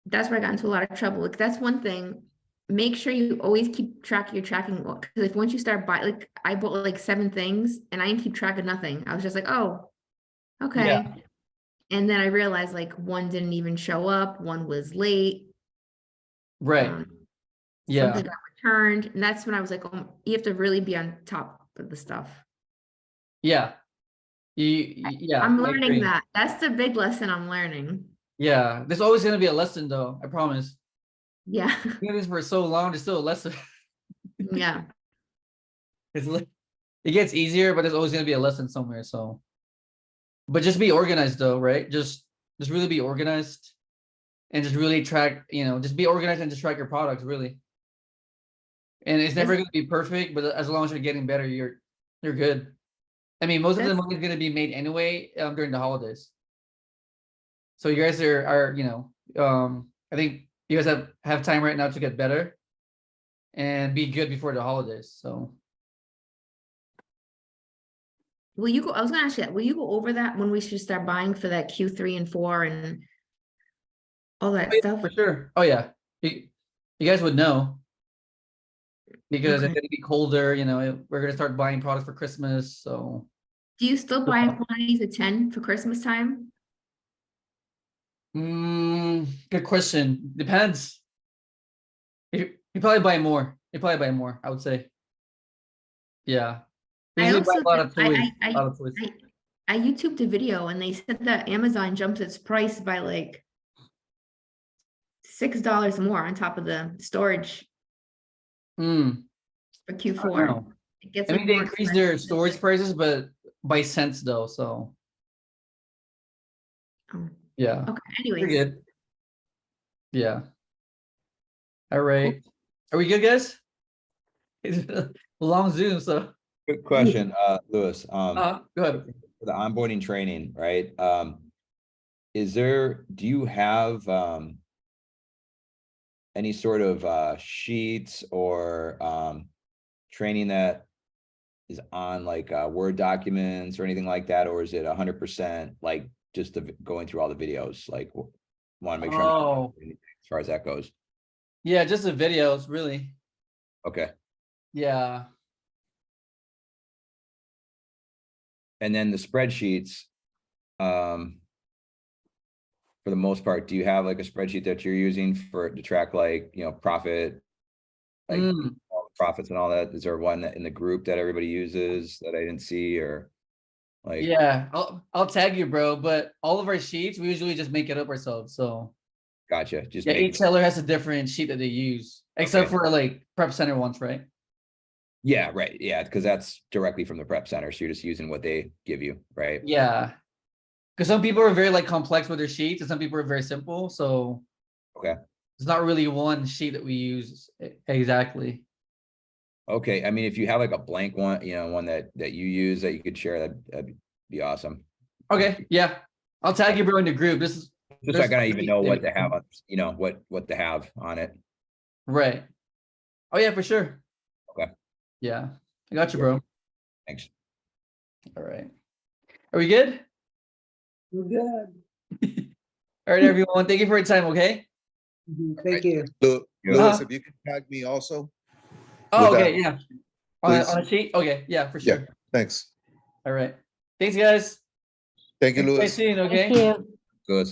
That's where I got into a lot of trouble. Like that's one thing. Make sure you always keep track of your tracking. Because if once you start buying, like I bought like 7 things and I didn't keep track of nothing. I was just like, oh, okay. Yeah. And then I realized like 1 didn't even show up, 1 was late. Right. Yeah. Something got returned. And that's when I was like, oh, you have to really be on top of the stuff. Yeah. Yeah. I'm I learning agree. that. That's the big lesson I'm learning. Yeah. There's always gonna be a lesson though. I promise. Yeah. You do this for so long, there's still a lesson. Yeah. It gets easier, but there's always gonna be a lesson somewhere. So, but just be organized though, right? Just really be organized and just really track, just be organized and just track your products really. And it's never Is- gonna be perfect, but as long as you're getting better, you're good. I mean, most of the That's- money is gonna be made anyway, during the holidays. So you guys are, I think you guys have time right now to get better and be good before the holidays, so. Will you go, I was gonna ask you that, will you go over that when we should start buying for that Q3 and 4 and all that Oh, yeah, stuff? for sure. Oh, yeah. You guys would know. Because it's Okay. gonna be colder, we're gonna start buying products for Christmas, so. Do you still buy quantities of 10 for Christmas time? Good question. Depends. You probably buy more. You probably buy more, I would say. Yeah. We I usually buy also, a lot of toys. I A lot of toys. YouTubed a video and they said that Amazon jumped its price by like $6 more on top of the storage Hmm. for I don't Q4. know. It gets I like mean, they more increase their expensive. storage prices, but by cents though, so Oh, yeah. okay, Pretty anyways, good. Yeah. All right. Are we good, guys? It's been a long Zoom, so Good question, Louis. go ahead. For the onboarding training, right? Do you have any sort of sheets or training that is on like Word documents or anything like that, or is it 100% like just going through all the videos? Like, want to make sure I'm Oh, as far as that goes. yeah, just the videos, really. Okay, Yeah. and then the spreadsheets. For the most part, do you have like a spreadsheet that you're using to track like, profit, like Mm. all the profits and all that? Is there one in the group that everybody uses that I didn't see, or like? Yeah, I'll tag you, bro. But all of our sheets, we usually just make it up ourselves. So Gotcha. Just yeah, make, each seller has a different sheet that they use, except Okay. for like prep center ones, right? yeah, right. Yeah, because that's directly from the prep center. So you're just using what they give you, right? Yeah. Because some people are very like complex with their sheets, and some people are very simple. So Okay. it's not really one sheet that we use exactly. Okay. I mean, if you have like a blank one, one that you use that you could share, that'd be awesome. Okay, yeah, I'll tag you, bro, in the group. This is Just so I there's gotta even know what to everything. have, what to have on it. Right. Oh yeah, for sure. Okay. Yeah, I got you, bro. Thanks. All right. Are we good? We're good. All right, everyone. Thank you for your time. Okay. Thank you. Louis, Uh-huh. if you can tag me also. Oh, With okay. that, Yeah. please. On a sheet. Okay. Yeah, for Yeah. sure. Thanks. All right. Thanks, guys. Thank you, Stay Louis. soon. Thank Okay. you. Good.